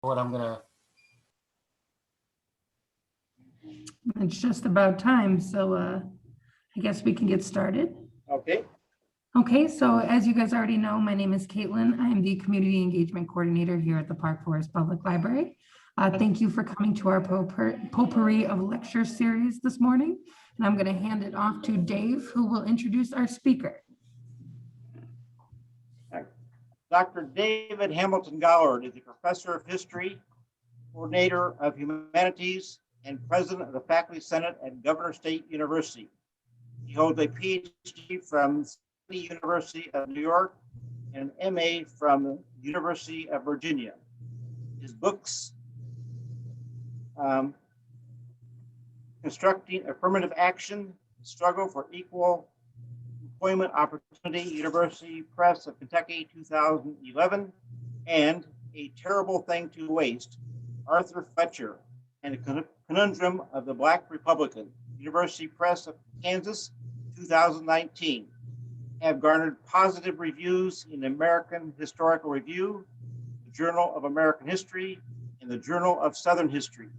what I'm gonna. It's just about time, so I guess we can get started. Okay. Okay, so as you guys already know, my name is Caitlin. I am the Community Engagement Coordinator here at the Park Forest Public Library. Thank you for coming to our Potpourri of Lecture series this morning. And I'm going to hand it off to Dave, who will introduce our speaker. Dr. David Hamilton Goward is a professor of history, coordinator of humanities, and president of the Faculty Senate at Governor State University. He holds a Ph.D. from the University of New York and an MA from the University of Virginia. His books, Constructing Affirmative Action, Struggle for Equal Employment Opportunity, University Press of Kentucky, 2011, and A Terrible Thing to Waste, Arthur Fletcher and the Conundrum of the Black Republican, University Press of Kansas, 2019, have garnered positive reviews in the American Historical Review, the Journal of American History, and the Journal of Southern History,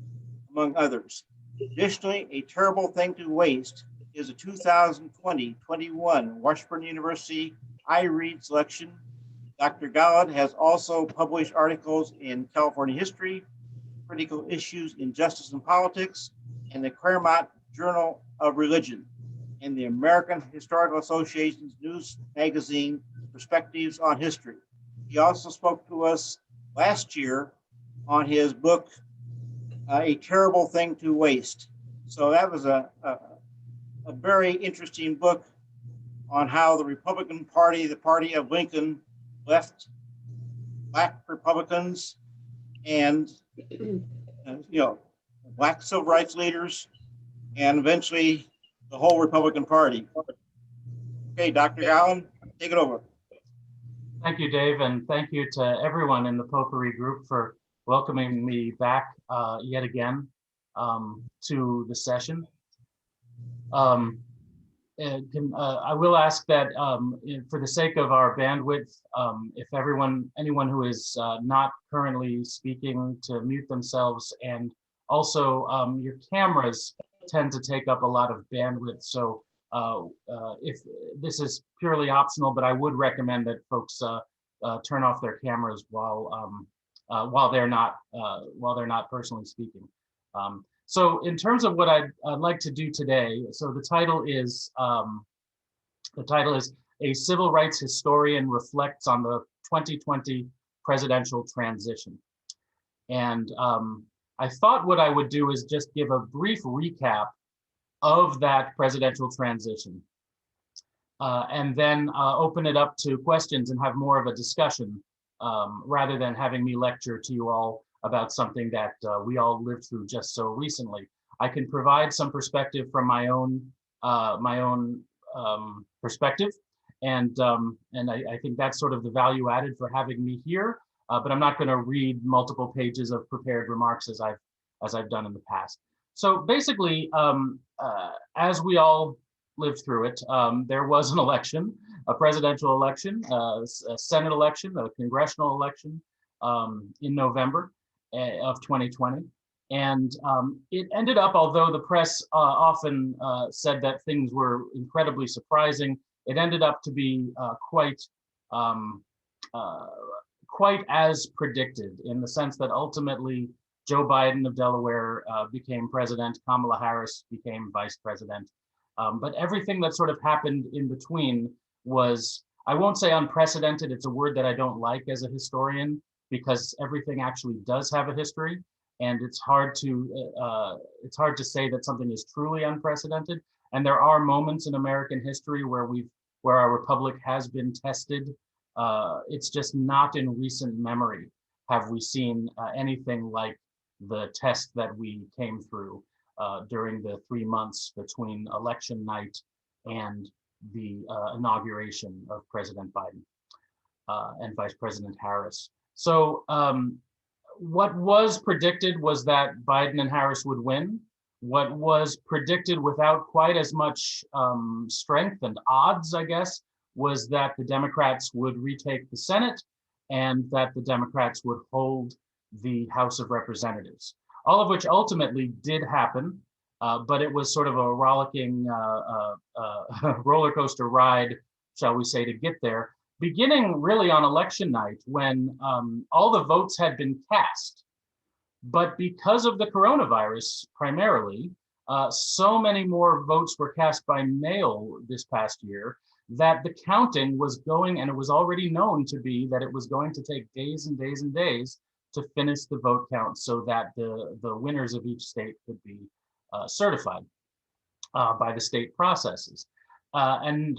among others. Additionally, A Terrible Thing to Waste is a 2020-21 Washburn University iRead selection. Dr. Golland has also published articles in California History, Critical Issues in Justice and Politics, and the Claremont Journal of Religion, and the American Historical Association's news magazine, Perspectives on History. He also spoke to us last year on his book, A Terrible Thing to Waste. So that was a very interesting book on how the Republican Party, the party of Lincoln, left Black Republicans and Black civil rights leaders, and eventually the whole Republican Party. Okay, Dr. Golland, take it over. Thank you, Dave, and thank you to everyone in the Potpourri group for welcoming me back yet again to the session. I will ask that for the sake of our bandwidth, if anyone who is not currently speaking, to mute themselves, and also your cameras tend to take up a lot of bandwidth. So if this is purely optional, but I would recommend that folks turn off their cameras while they're not personally speaking. So in terms of what I'd like to do today, so the title is A Civil Rights Historian Reflects on the 2020 Presidential Transition. And I thought what I would do is just give a brief recap of that presidential transition, and then open it up to questions and have more of a discussion, rather than having me lecture to you all about something that we all lived through just so recently. I can provide some perspective from my own perspective, and I think that's sort of the value added for having me here. But I'm not going to read multiple pages of prepared remarks as I've done in the past. So basically, as we all lived through it, there was an election, a presidential election, a Senate election, a congressional election in November of 2020. And it ended up, although the press often said that things were incredibly surprising, it ended up to be quite as predicted, in the sense that ultimately Joe Biden of Delaware became president, Kamala Harris became vice president. But everything that sort of happened in between was, I won't say unprecedented, it's a word that I don't like as a historian, because everything actually does have a history, and it's hard to say that something is truly unprecedented. And there are moments in American history where our republic has been tested. It's just not in recent memory have we seen anything like the test that we came through during the 3 months between election night and the inauguration of President Biden and Vice President Harris. So what was predicted was that Biden and Harris would win. What was predicted without quite as much strength and odds, I guess, was that the Democrats would retake the Senate and that the Democrats would hold the House of Representatives, all of which ultimately did happen, but it was sort of a rollicking roller coaster ride, shall we say, to get there, beginning really on election night when all the votes had been cast. But because of the coronavirus, primarily, so many more votes were cast by mail this past year that the counting was going, and it was already known to be that it was going to take days and days and days to finish the vote count so that the winners of each state could be certified by the state processes. And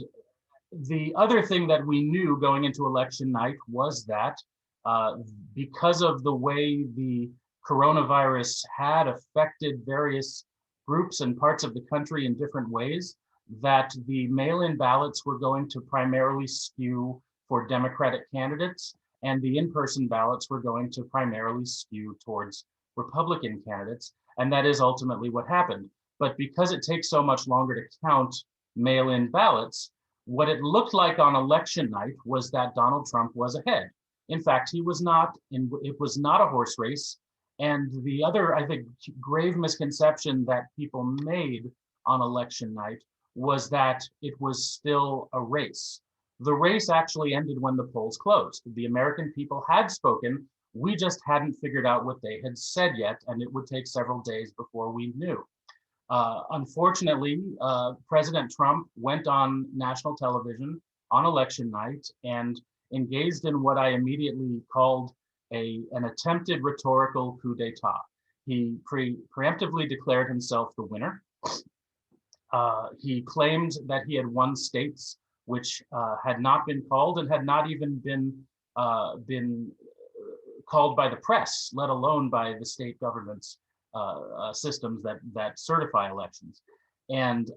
the other thing that we knew going into election night was that because of the way the coronavirus had affected various groups and parts of the country in different ways, that the mail-in ballots were going to primarily skew for Democratic candidates, and the in-person ballots were going to primarily skew towards Republican candidates. And that is ultimately what happened. But because it takes so much longer to count mail-in ballots, what it looked like on election night was that Donald Trump was ahead. In fact, he was not, it was not a horse race. And the other, I think, grave misconception that people made on election night was that it was still a race. The race actually ended when the polls closed. The American people had spoken. We just hadn't figured out what they had said yet, and it would take several days before we knew. Unfortunately, President Trump went on national television on election night and engaged in what I immediately called an attempted rhetorical coup d'etat. He preemptively declared himself the winner. He claimed that he had won states which had not been called and had not even been called by the press, let alone by the state government's systems that certify elections. And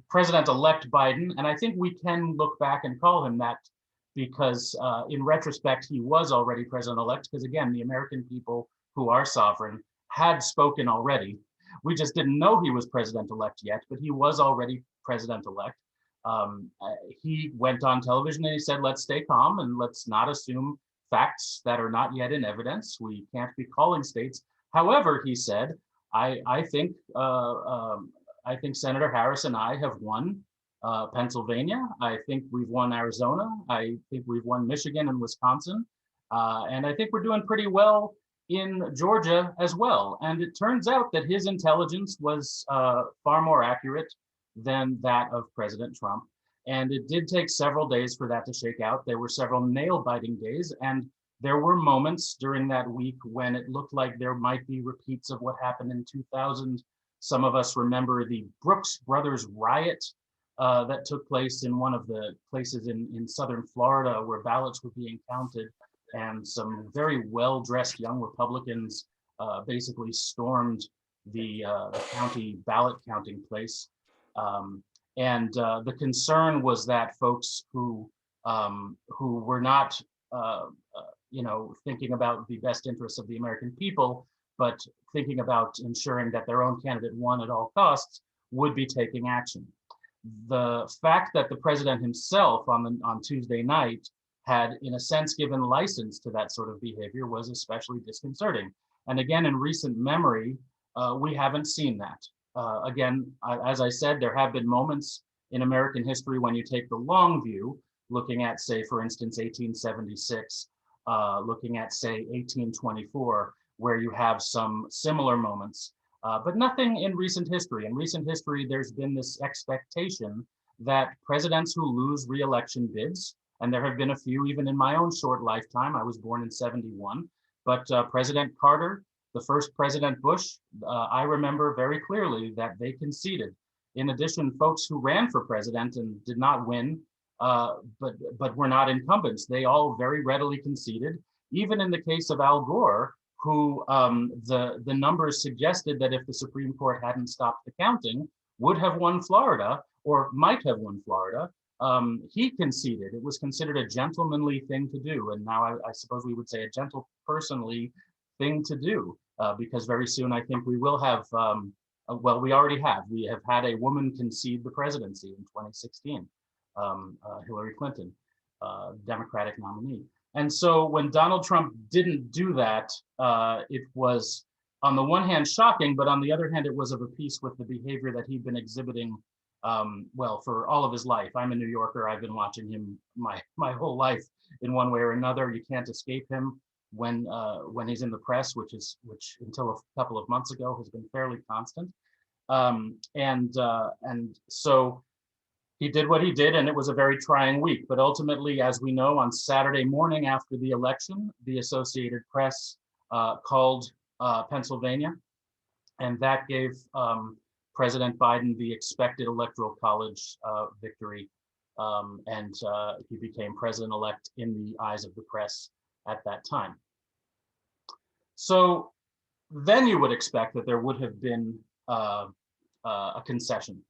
President-elect Biden, and I think we can look back and call him that because in retrospect, he was already president-elect, because again, the American people who are sovereign had spoken already. We just didn't know he was president-elect yet, but he was already president-elect. He went on television and he said, let's stay calm and let's not assume facts that are not yet in evidence. We can't be calling states. However, he said, I think Senator Harris and I have won Pennsylvania. I think we've won Arizona. I think we've won Michigan and Wisconsin. And I think we're doing pretty well in Georgia as well. And it turns out that his intelligence was far more accurate than that of President Trump. And it did take several days for that to shake out. There were several nail-biting days, and there were moments during that week when it looked like there might be repeats of what happened in 2000. Some of us remember the Brooks Brothers riot that took place in one of the places in southern Florida where ballots were being counted, and some very well-dressed young Republicans basically stormed the county ballot counting place. And the concern was that folks who were not, thinking about the best interests of the American people, but thinking about ensuring that their own candidate won at all costs, would be taking action. The fact that the president himself on Tuesday night had, in a sense, given license to that sort of behavior was especially disconcerting. And again, in recent memory, we haven't seen that. Again, as I said, there have been moments in American history when you take the long view, looking at, say, for instance, 1876, looking at, say, 1824, where you have some similar moments, but nothing in recent history. In recent history, there's been this expectation that presidents who lose re-election bids, and there have been a few even in my own short lifetime, I was born in '71, but President Carter, the first President Bush, I remember very clearly that they conceded. In addition, folks who ran for president and did not win, but were not incumbents, they all very readily conceded. Even in the case of Al Gore, who the numbers suggested that if the Supreme Court hadn't stopped the counting, would have won Florida or might have won Florida, he conceded. It was considered a gentlemanly thing to do. And now I suppose we would say a gentle-personly thing to do, because very soon I think we will have, well, we already have. We have had a woman concede the presidency in 2016, Hillary Clinton, Democratic nominee. And so when Donald Trump didn't do that, it was on the one hand shocking, but on the other hand, it was of a piece with the behavior that he'd been exhibiting, well, for all of his life. I'm a New Yorker. I've been watching him my whole life in one way or another. You can't escape him when he's in the press, which until a couple of months ago has been fairly constant. And so he did what he did, and it was a very trying week. But ultimately, as we know, on Saturday morning after the election, the Associated Press called Pennsylvania, and that gave President Biden the expected Electoral College victory, and he became president-elect in the eyes of the press at that time. So then you would expect that there would have been a concession.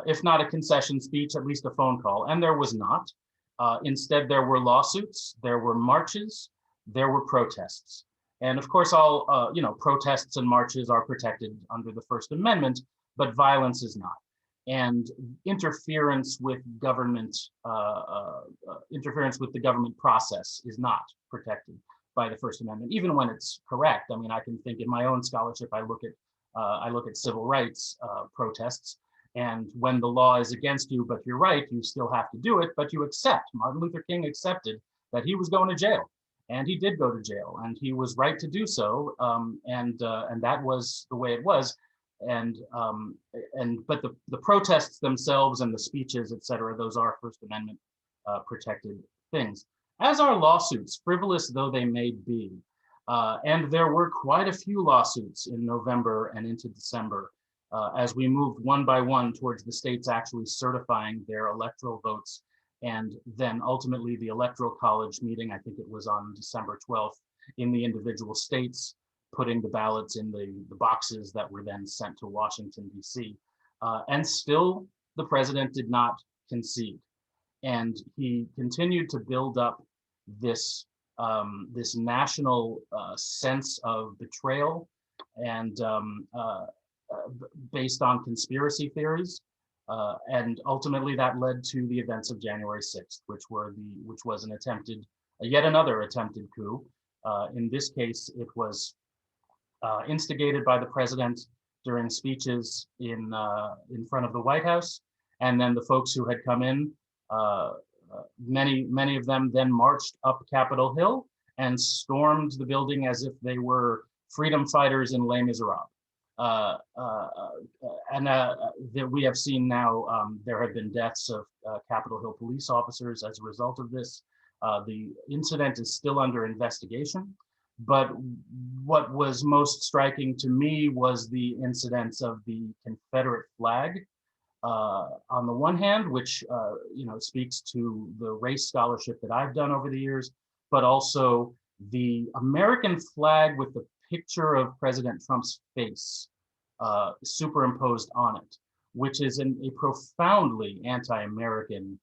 If not a concession speech, at least a phone call, and there was not. Instead, there were lawsuits, there were marches, there were protests. And of course, all protests and marches are protected under the First Amendment, but violence is not. And interference with government, interference with the government process is not protected by the First Amendment, even when it's correct. I mean, I can think in my own scholarship, I look at civil rights protests. And when the law is against you, but you're right, you still have to do it, but you accept. Martin Luther King accepted that he was going to jail, and he did go to jail, and he was right to do so, and that was the way it was. But the protests themselves and the speeches, et cetera, those are First Amendment protected things, as are lawsuits, frivolous though they may be. And there were quite a few lawsuits in November and into December, as we moved one by one towards the states actually certifying their electoral votes. And then ultimately the Electoral College meeting, I think it was on December 12th, in the individual states, putting the ballots in the boxes that were then sent to Washington, D.C. And still, the president did not concede. And he continued to build up this, this national sense of betrayal and based on conspiracy theories, and ultimately that led to the events of January 6th, which was yet another attempted coup. In this case, it was instigated by the president during speeches in front of the White House, and then the folks who had come in, many of them then marched up Capitol Hill and stormed the building as if they were freedom fighters in Les Miserables. That we have seen now, there have been deaths of Capitol Hill police officers as a result of this. The incident is still under investigation, but what was most striking to me was the incidence of the Confederate flag on the one hand, which speaks to the race scholarship that I've done over the years, but also the American flag with the picture of President Trump's face superimposed on it, which is a profoundly anti-American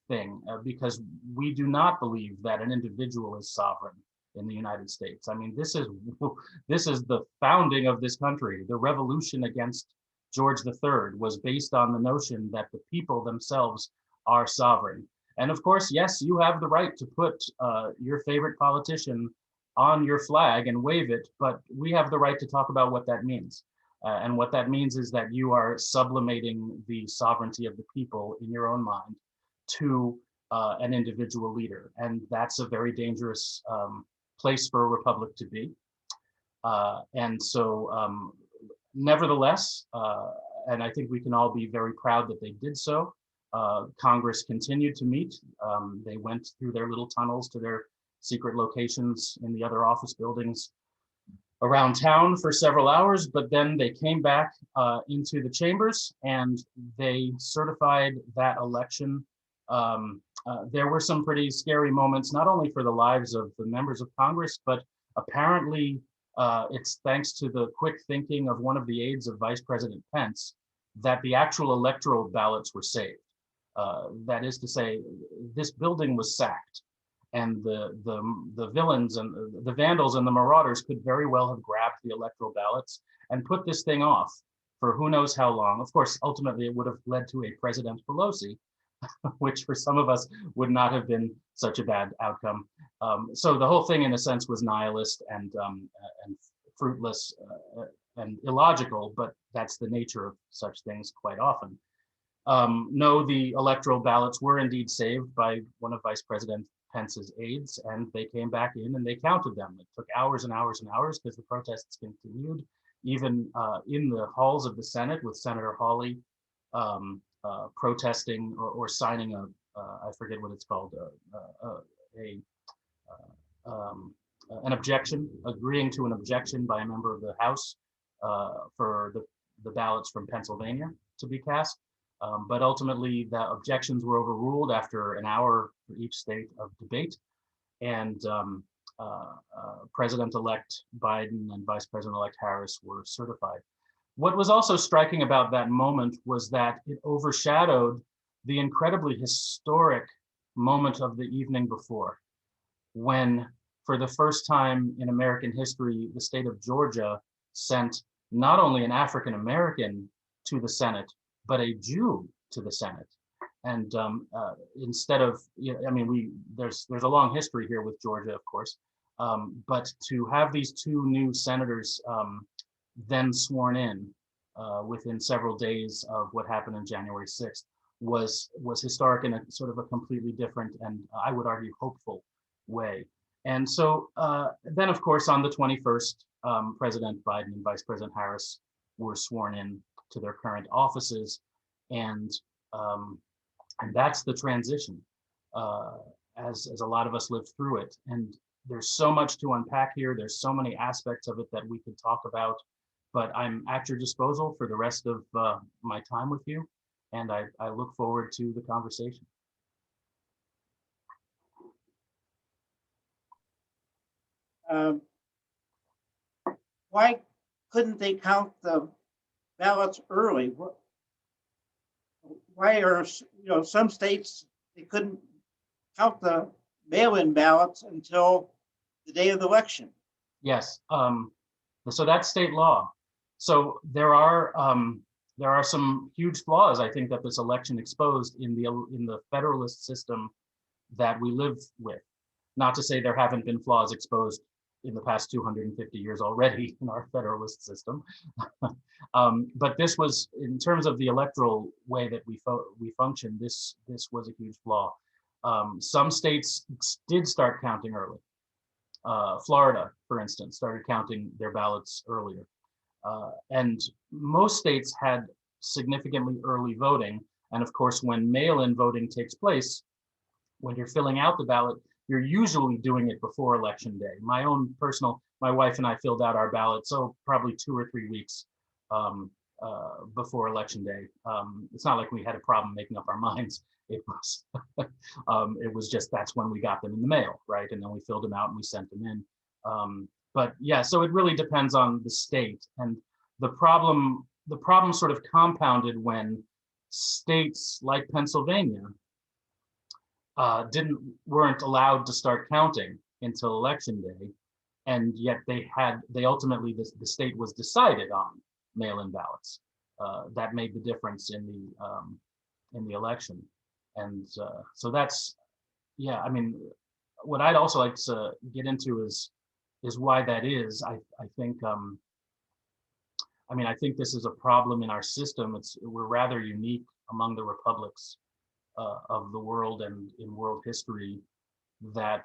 thing, because we do not believe that an individual is sovereign in the United States. I mean, this is the founding of this country. The revolution against George III was based on the notion that the people themselves are sovereign. And of course, yes, you have the right to put your favorite politician on your flag and wave it, but we have the right to talk about what that means. And what that means is that you are sublimating the sovereignty of the people in your own mind to an individual leader. And that's a very dangerous place for a republic to be. And so nevertheless, and I think we can all be very proud that they did so, Congress continued to meet. They went through their little tunnels to their secret locations in the other office buildings around town for several hours, but then they came back into the chambers and they certified that election. There were some pretty scary moments, not only for the lives of the members of Congress, but apparently it's thanks to the quick thinking of one of the aides of Vice President Pence that the actual electoral ballots were saved. That is to say, this building was sacked, and the villains and the vandals and the marauders could very well have grabbed the electoral ballots and put this thing off for who knows how long. Of course, ultimately it would have led to a President Pelosi, which for some of us would not have been such a bad outcome. So the whole thing, in a sense, was nihilist and fruitless and illogical, but that's the nature of such things quite often. No, the electoral ballots were indeed saved by one of Vice President Pence's aides, and they came back in and they counted them. It took hours and hours and hours because the protests continued, even in the halls of the Senate, with Senator Hawley protesting or signing I forget what it's called, an objection, agreeing to an objection by a member of the House for the ballots from Pennsylvania to be cast. But ultimately, the objections were overruled after an hour for each state of debate, and President-elect Biden and Vice President-elect Harris were certified. What was also striking about that moment was that it overshadowed the incredibly historic moment of the evening before, when, for the first time in American history, the state of Georgia sent not only an African American to the Senate, but a Jew to the Senate. And instead of, I mean, there's a long history here with Georgia, of course, but to have these two new senators then sworn in within several days of what happened on January 6th was historic in a sort of a completely different and I would argue hopeful way. And so then, of course, on the 21st, President Biden and Vice President Harris were sworn in to their current offices, and that's the transition, as a lot of us lived through it. And there's so much to unpack here. There's so many aspects of it that we could talk about, but I'm at your disposal for the rest of my time with you, and I look forward to the conversation. Why couldn't they count the ballots early? Why are some states they couldn't count the mail-in ballots until the day of the election? Yes, so that's state law. So there are some huge flaws, I think, that this election exposed in the federalist system that we live with. Not to say there haven't been flaws exposed in the past 250 years already in our federalist system. But this was, in terms of the electoral way that we function, this was a huge flaw. Some states did start counting early. Florida, for instance, started counting their ballots earlier. And most states had significantly early voting. And of course, when mail-in voting takes place, when you're filling out the ballot, you're usually doing it before election day. My wife and I filled out our ballot, so probably 2 or 3 weeks before election day. It's not like we had a problem making up our minds. It was, it was just that's when we got them in the mail, right? And then we filled them out and we sent them in. But yeah, so it really depends on the state, and the problem sort of compounded when states like Pennsylvania weren't allowed to start counting until election day, and yet they ultimately the state was decided on mail-in ballots. That made the difference in the election, and so that's, yeah. I mean, what I'd also like to get into is why that is. I think I think this is a problem in our system. We're rather unique among the republics of the world and in world history, that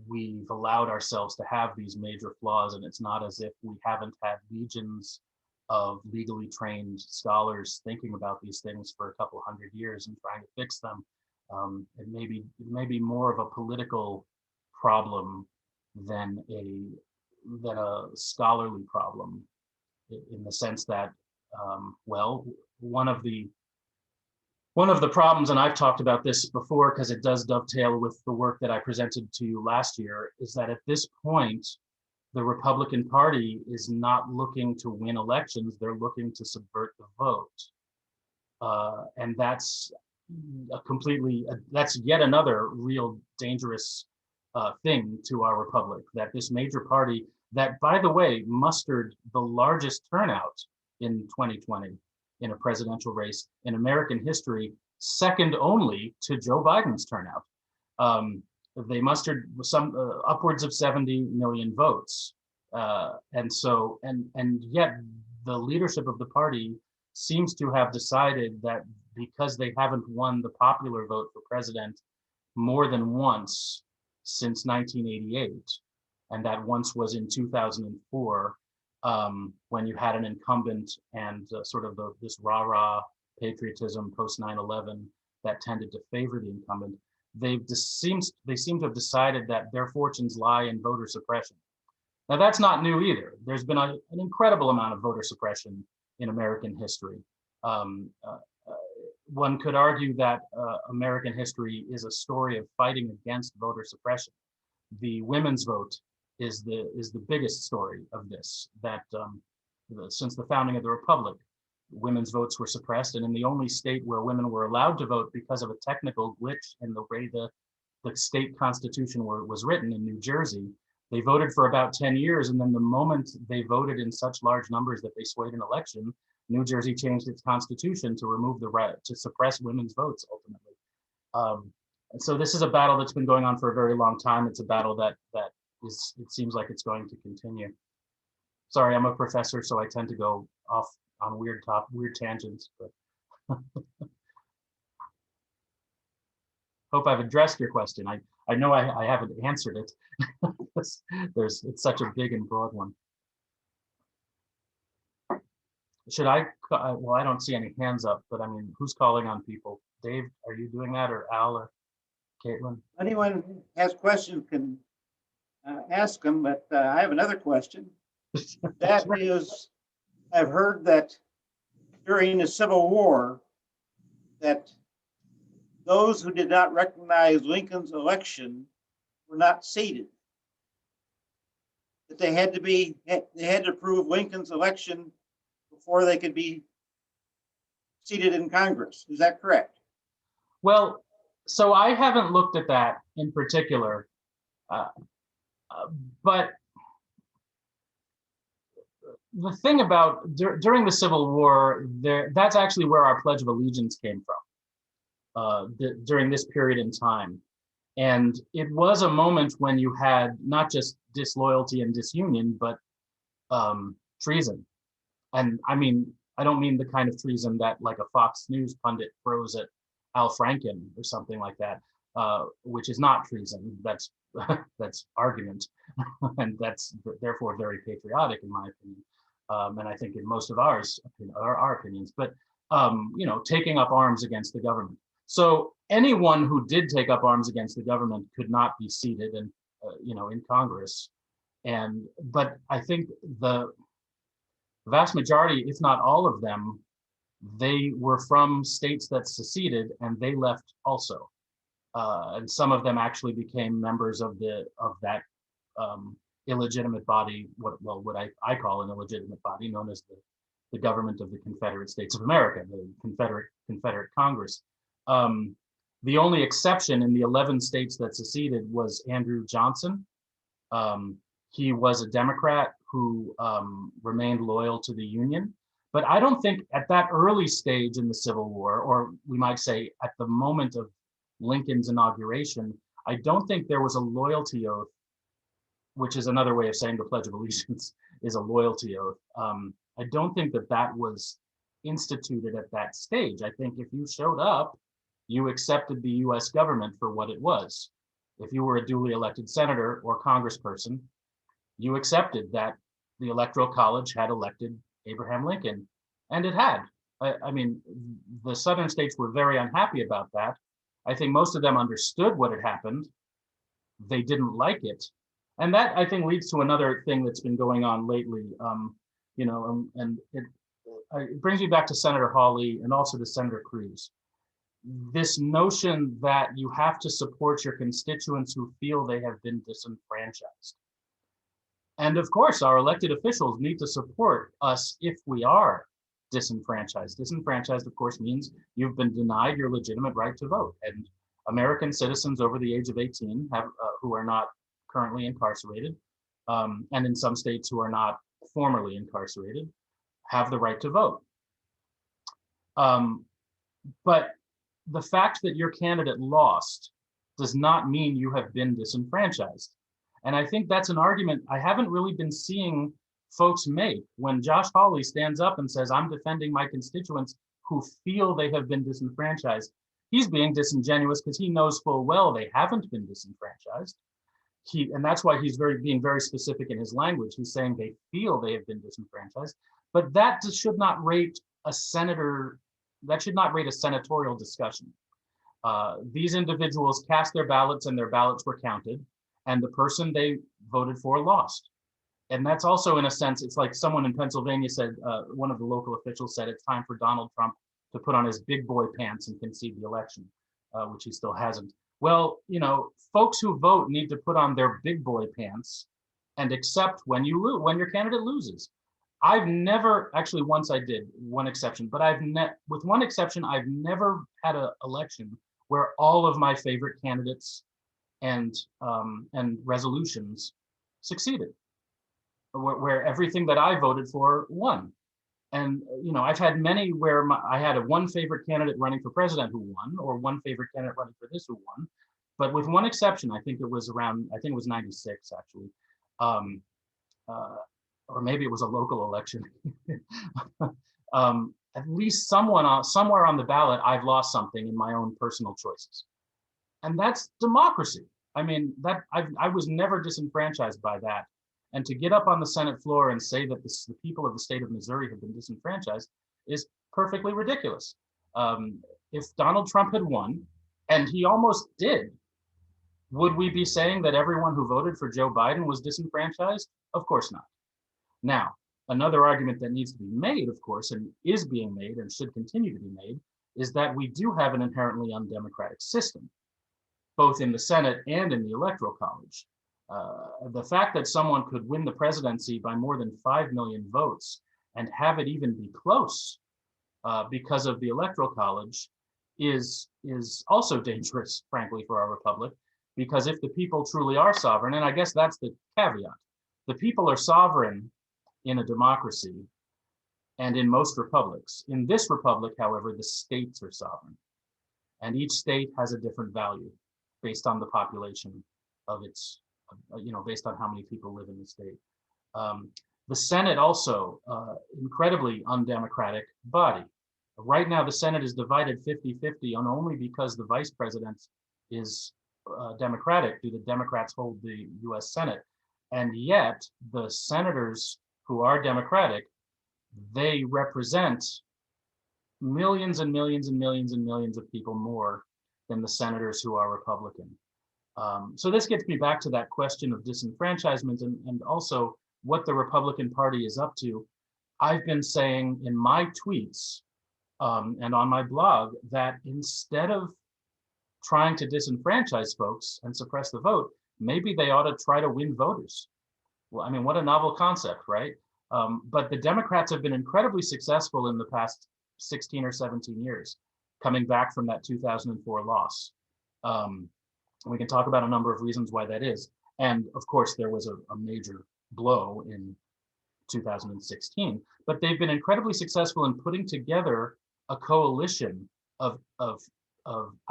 we've allowed ourselves to have these major flaws, and it's not as if we haven't had legions of legally trained scholars thinking about these things for a couple hundred years and trying to fix them. It may be more of a political problem than a scholarly problem, in the sense that, well, one of the problems, and I've talked about this before because it does dovetail with the work that I presented to you last year, is that at this point, the Republican Party is not looking to win elections, they're looking to subvert the vote. And that's that's yet another real dangerous thing to our republic, that this major party that, by the way, mustered the largest turnout in 2020 in a presidential race in American history, second only to Joe Biden's turnout. They mustered some upwards of 70 million votes. And yet the leadership of the party seems to have decided that because they haven't won the popular vote for president more than once since 1988, and that once was in 2004, when you had an incumbent and sort of this rah-rah patriotism post 9/11 that tended to favor the incumbent, they seem to have decided that their fortunes lie in voter suppression. Now that's not new either. There's been an incredible amount of voter suppression in American history. One could argue that American history is a story of fighting against voter suppression. The women's vote is the biggest story of this. That since the founding of the republic, women's votes were suppressed, and in the only state where women were allowed to vote because of a technical glitch in the way the state constitution was written, in New Jersey, they voted for about 10 years, and then the moment they voted in such large numbers that they swayed an election, New Jersey changed its constitution to remove the right to suppress women's votes ultimately. And so this is a battle that's been going on for a very long time. It's a battle that it seems like it's going to continue. Sorry, I'm a professor, so I tend to go off on weird tangents, but hope I've addressed your question. I know I haven't answered it. It's such a big and broad one. Should I, well, I don't see any hands up, but I mean, who's calling on people? Dave, are you doing that, or Al, or Caitlin? Anyone who has questions can ask them, but I have another question. That is, I've heard that during the Civil War, that those who did not recognize Lincoln's election were not seated. That they had to prove Lincoln's election before they could be seated in Congress. Is that correct? Well, so I haven't looked at that in particular, but the thing about during the Civil War, that's actually where our Pledge of Allegiance came from, during this period in time. And it was a moment when you had not just disloyalty and disunion, but treason. And I mean, I don't mean the kind of treason that like a Fox News pundit throws at Al Franken or something like that, which is not treason. That's argument, and that's therefore very patriotic in my opinion. And I think in most of our opinions, but you know, taking up arms against the government. So anyone who did take up arms against the government could not be seated in, you know, in Congress. But I think the vast majority, if not all of them, they were from states that seceded, and they left also. And some of them actually became members of that illegitimate body, what I call an illegitimate body, known as the government of the Confederate States of America, the Confederate Congress. The only exception in the 11 states that seceded was Andrew Johnson. He was a Democrat who remained loyal to the Union. But I don't think at that early stage in the Civil War, or we might say at the moment of Lincoln's inauguration, I don't think there was a loyalty oath, which is another way of saying the Pledge of Allegiance is a loyalty oath. I don't think that was instituted at that stage. I think if you showed up, you accepted the US government for what it was. If you were a duly elected senator or congressperson, you accepted that the Electoral College had elected Abraham Lincoln, and it had. I mean, the Southern states were very unhappy about that. I think most of them understood what had happened. They didn't like it. And that, I think, leads to another thing that's been going on lately. You know, and it brings me back to Senator Hawley and also to Senator Cruz. This notion that you have to support your constituents who feel they have been disenfranchised. And of course, our elected officials need to support us if we are disenfranchised. Disenfranchised, of course, means you've been denied your legitimate right to vote. And American citizens over the age of 18 who are not currently incarcerated, and in some states who are not formerly incarcerated, have the right to vote. But the fact that your candidate lost does not mean you have been disenfranchised. And I think that's an argument I haven't really been seeing folks make. When Josh Hawley stands up and says, I'm defending my constituents who feel they have been disenfranchised, he's being disingenuous because he knows full well they haven't been disenfranchised. And that's why he's being very specific in his language. He's saying they feel they have been disenfranchised, but that should not rate a senatorial discussion. These individuals cast their ballots and their ballots were counted, and the person they voted for lost. And that's also, in a sense, it's like someone in Pennsylvania said, one of the local officials said, it's time for Donald Trump to put on his big boy pants and concede the election, which he still hasn't. Well, folks who vote need to put on their big boy pants and accept when your candidate loses. I've never, actually once I did, one exception, but with one exception, I've never had an election where all of my favorite candidates and resolutions succeeded, where everything that I voted for won. And I've had many where I had one favorite candidate running for president who won, or one favorite candidate running for this who won. But with one exception, I think it was 96 actually, or maybe it was a local election. At least somewhere on the ballot, I've lost something in my own personal choices, and that's democracy. I mean, I was never disenfranchised by that. And to get up on the Senate floor and say that the people of the state of Missouri have been disenfranchised is perfectly ridiculous. If Donald Trump had won, and he almost did, would we be saying that everyone who voted for Joe Biden was disenfranchised? Of course not. Now, another argument that needs to be made, of course, and is being made and should continue to be made, is that we do have an inherently undemocratic system, both in the Senate and in the Electoral College. The fact that someone could win the presidency by more than 5 million votes and have it even be close because of the Electoral College is also dangerous, frankly, for our republic, because if the people truly are sovereign, and I guess that's the caveat, the people are sovereign in a democracy and in most republics. In this republic, however, the states are sovereign, and each state has a different value based on the population of its, based on how many people live in the state. The Senate also, incredibly undemocratic body. Right now, the Senate is divided 50-50 on only because the vice president is Democratic. Do the Democrats hold the US Senate? And yet the senators who are Democratic, they represent millions and millions and millions and millions of people more than the senators who are Republican. So this gets me back to that question of disenfranchisement and also what the Republican Party is up to. I've been saying in my tweets and on my blog that instead of trying to disenfranchise folks and suppress the vote, maybe they ought to try to win voters. Well, I mean, what a novel concept, right? But the Democrats have been incredibly successful in the past 16 or 17 years, coming back from that 2004 loss. We can talk about a number of reasons why that is. And of course, there was a major blow in 2016, but they've been incredibly successful in putting together a coalition of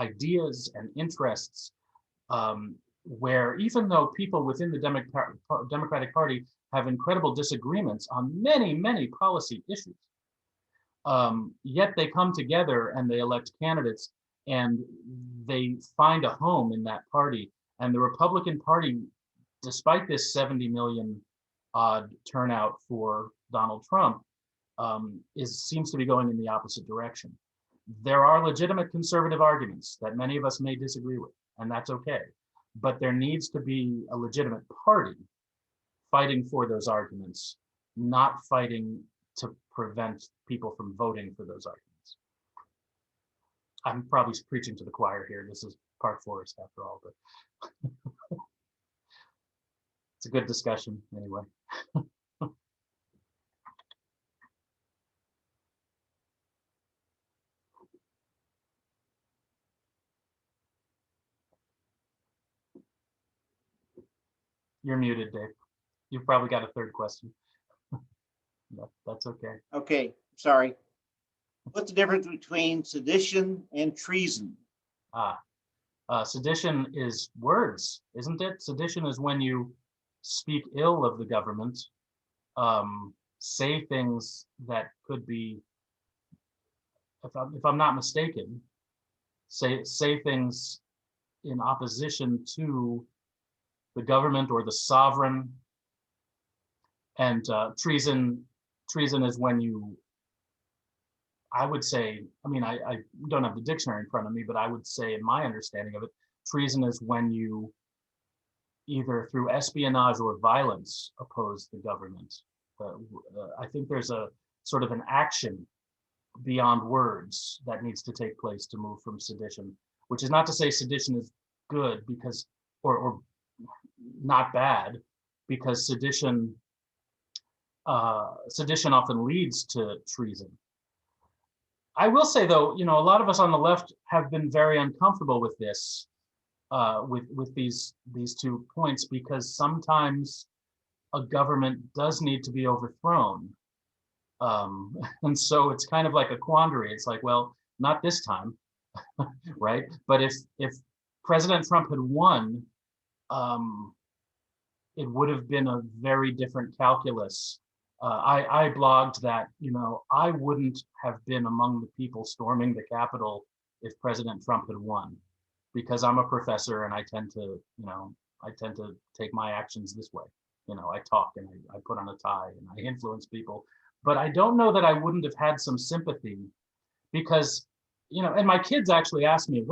ideas and interests, where even though people within the Democratic Party have incredible disagreements on many, many policy issues, yet they come together and they elect candidates and they find a home in that party. And the Republican Party, despite this 70 million odd turnout for Donald Trump, seems to be going in the opposite direction. There are legitimate conservative arguments that many of us may disagree with, and that's okay. But there needs to be a legitimate party fighting for those arguments, not fighting to prevent people from voting for those arguments. I'm probably preaching to the choir here. This is Park Forest after all, but it's a good discussion anyway. You're muted, Dave. You've probably got a third question. No, that's okay. Okay, sorry. What's the difference between sedition and treason? Sedition is words, isn't it? Sedition is when you speak ill of the government, say things that could be, if I'm not mistaken, say things in opposition to the government or the sovereign. And treason is when you, I would say, I mean, I don't have the dictionary in front of me, but I would say, in my understanding of it, treason is when you either through espionage or violence oppose the government. I think there's a sort of an action beyond words that needs to take place to move from sedition, which is not to say sedition is good because, or not bad, because sedition often leads to treason. I will say, though, a lot of us on the left have been very uncomfortable with this, with these 2 points, because sometimes a government does need to be overthrown. And so it's kind of like a quandary. It's like, well, not this time, right? But if President Trump had won, it would have been a very different calculus. I blogged that, I wouldn't have been among the people storming the Capitol if President Trump had won, because I'm a professor and I tend to take my actions this way. I talk and I put on a tie and I influence people. But I don't know that I wouldn't have had some sympathy, because, and my kids actually asked me,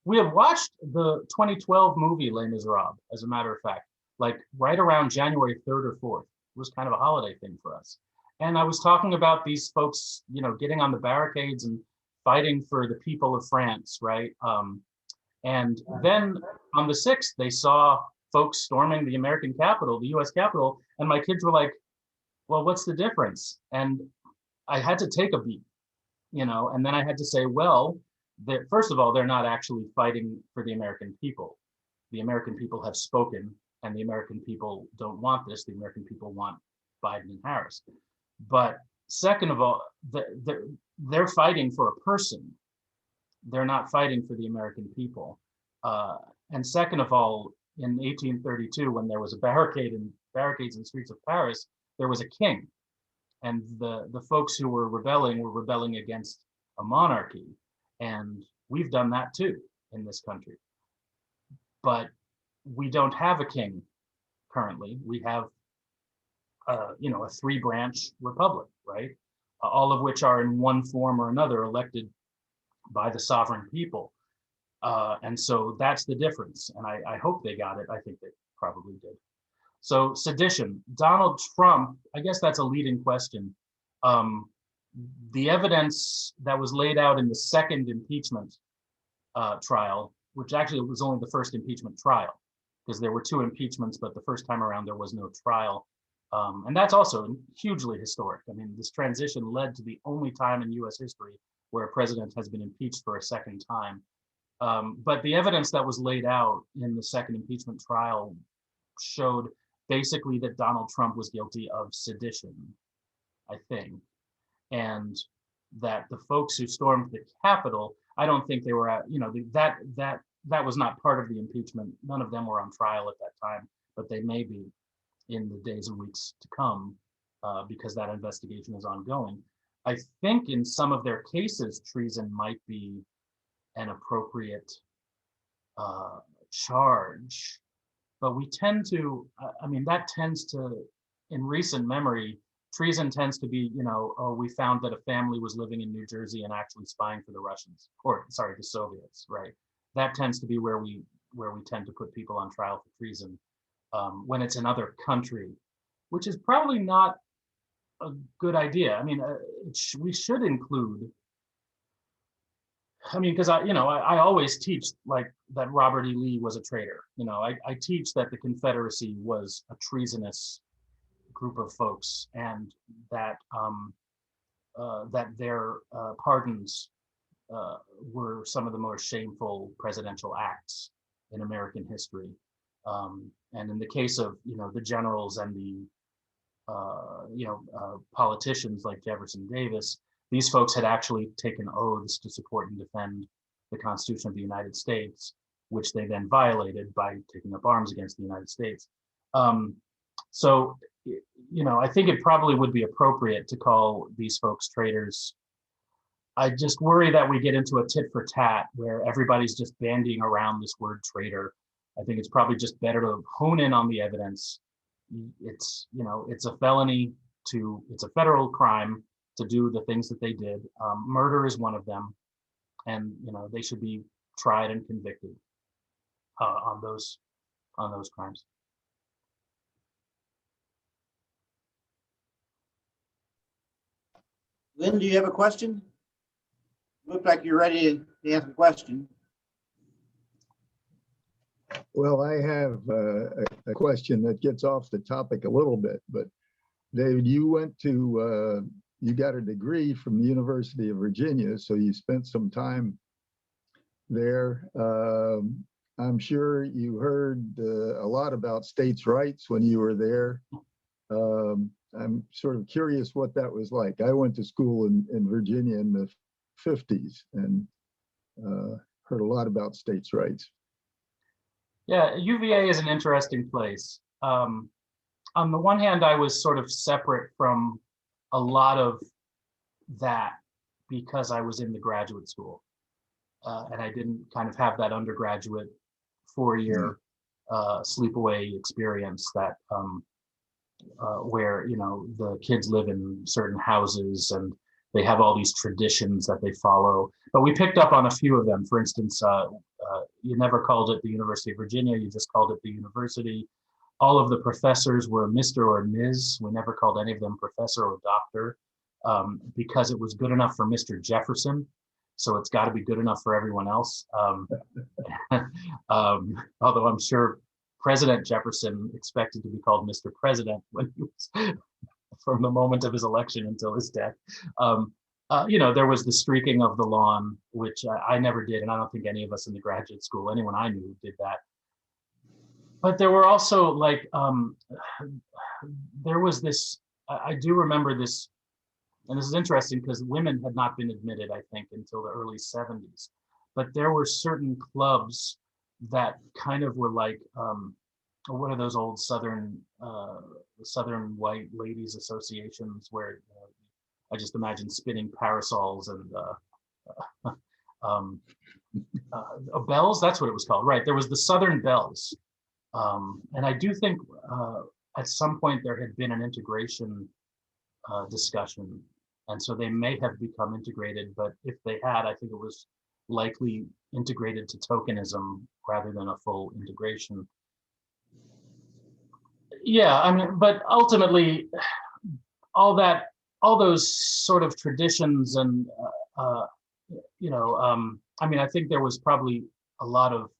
we had watched the 2012 movie Les Miserables, as a matter of fact, like right around January 3rd or 4th. It was kind of a holiday thing for us. And I was talking about these folks, getting on the barricades and fighting for the people of France, right? And then on the 6th, they saw folks storming the American Capitol, the US Capitol, and my kids were like, well, what's the difference? And I had to take a beat, and then I had to say, well, first of all, they're not actually fighting for the American people. The American people have spoken, and the American people don't want this. The American people want Biden and Harris. But second of all, they're fighting for a person. They're not fighting for the American people. And second of all, in 1832, when there was barricades in the streets of Paris, there was a king. And the folks who were rebelling against a monarchy. And we've done that too in this country. But we don't have a king currently. We have, a 3-branch republic, right? All of which are in one form or another elected by the sovereign people. And so that's the difference. And I hope they got it. I think they probably did. So sedition, Donald Trump, I guess that's a leading question. The evidence that was laid out in the second impeachment trial, which actually was only the first impeachment trial, because there were 2 impeachments, but the first time around there was no trial. And that's also hugely historic. I mean, this transition led to the only time in US history where a president has been impeached for a second time. But the evidence that was laid out in the second impeachment trial showed basically that Donald Trump was guilty of sedition, I think. And that the folks who stormed the Capitol, I don't think they were that was not part of the impeachment. None of them were on trial at that time, but they may be in the days and weeks to come, because that investigation is ongoing. I think in some of their cases, treason might be an appropriate charge, but we tend to, that tends to, in recent memory, treason tends to be, we found that a family was living in New Jersey and actually spying for the Russians, the Soviets, right? That tends to be where we tend to put people on trial for treason, when it's another country, which is probably not a good idea. We should include, because I always teach like that Robert E. Lee was a traitor. I teach that the Confederacy was a treasonous group of folks, and that their pardons were some of the most shameful presidential acts in American history. And in the case of the generals and the politicians like Jefferson Davis, these folks had actually taken oaths to support and defend the Constitution of the United States, which they then violated by taking up arms against the United States. So, I think it probably would be appropriate to call these folks traitors. I just worry that we get into a tit for tat where everybody's just bandying around this word traitor. I think it's probably just better to hone in on the evidence. It's a felony it's a federal crime to do the things that they did. Murder is one of them, and they should be tried and convicted on those crimes. Lynn, do you have a question? Look like you're ready to ask a question. Well, I have a question that gets off the topic a little bit, but David, you got a degree from the University of Virginia, so you spent some time there. I'm sure you heard a lot about states' rights when you were there. I'm sort of curious what that was like. I went to school in Virginia in the 50s and heard a lot about states' rights. Yeah, UVA is an interesting place. On the one hand, I was sort of separate from a lot of that because I was in the graduate school. And I didn't kind of have that undergraduate 4-year sleepaway experience that where the kids live in certain houses and they have all these traditions that they follow. But we picked up on a few of them. For instance, you never called it the University of Virginia, you just called it the university. All of the professors were Mr. or Ms. We never called any of them professor or doctor because it was good enough for Mr. Jefferson. So it's got to be good enough for everyone else. Although I'm sure President Jefferson expected to be called Mr. President when he was from the moment of his election until his death. There was the streaking of the lawn, which I never did, and I don't think any of us in the graduate school, anyone I knew, did that. But there were also there was this, I do remember this, and this is interesting because women had not been admitted, I think, until the early 70s. But there were certain clubs that kind of were like, what are those old Southern white ladies associations where I just imagine spinning parasols and bells, that's what it was called, right? There was the Southern Bells. And I do think at some point there had been an integration discussion. And so they may have become integrated, but if they had, I think it was likely integrated to tokenism rather than a full integration. Yeah, I mean, but ultimately, all those sort of traditions and, I think there was probably a lot of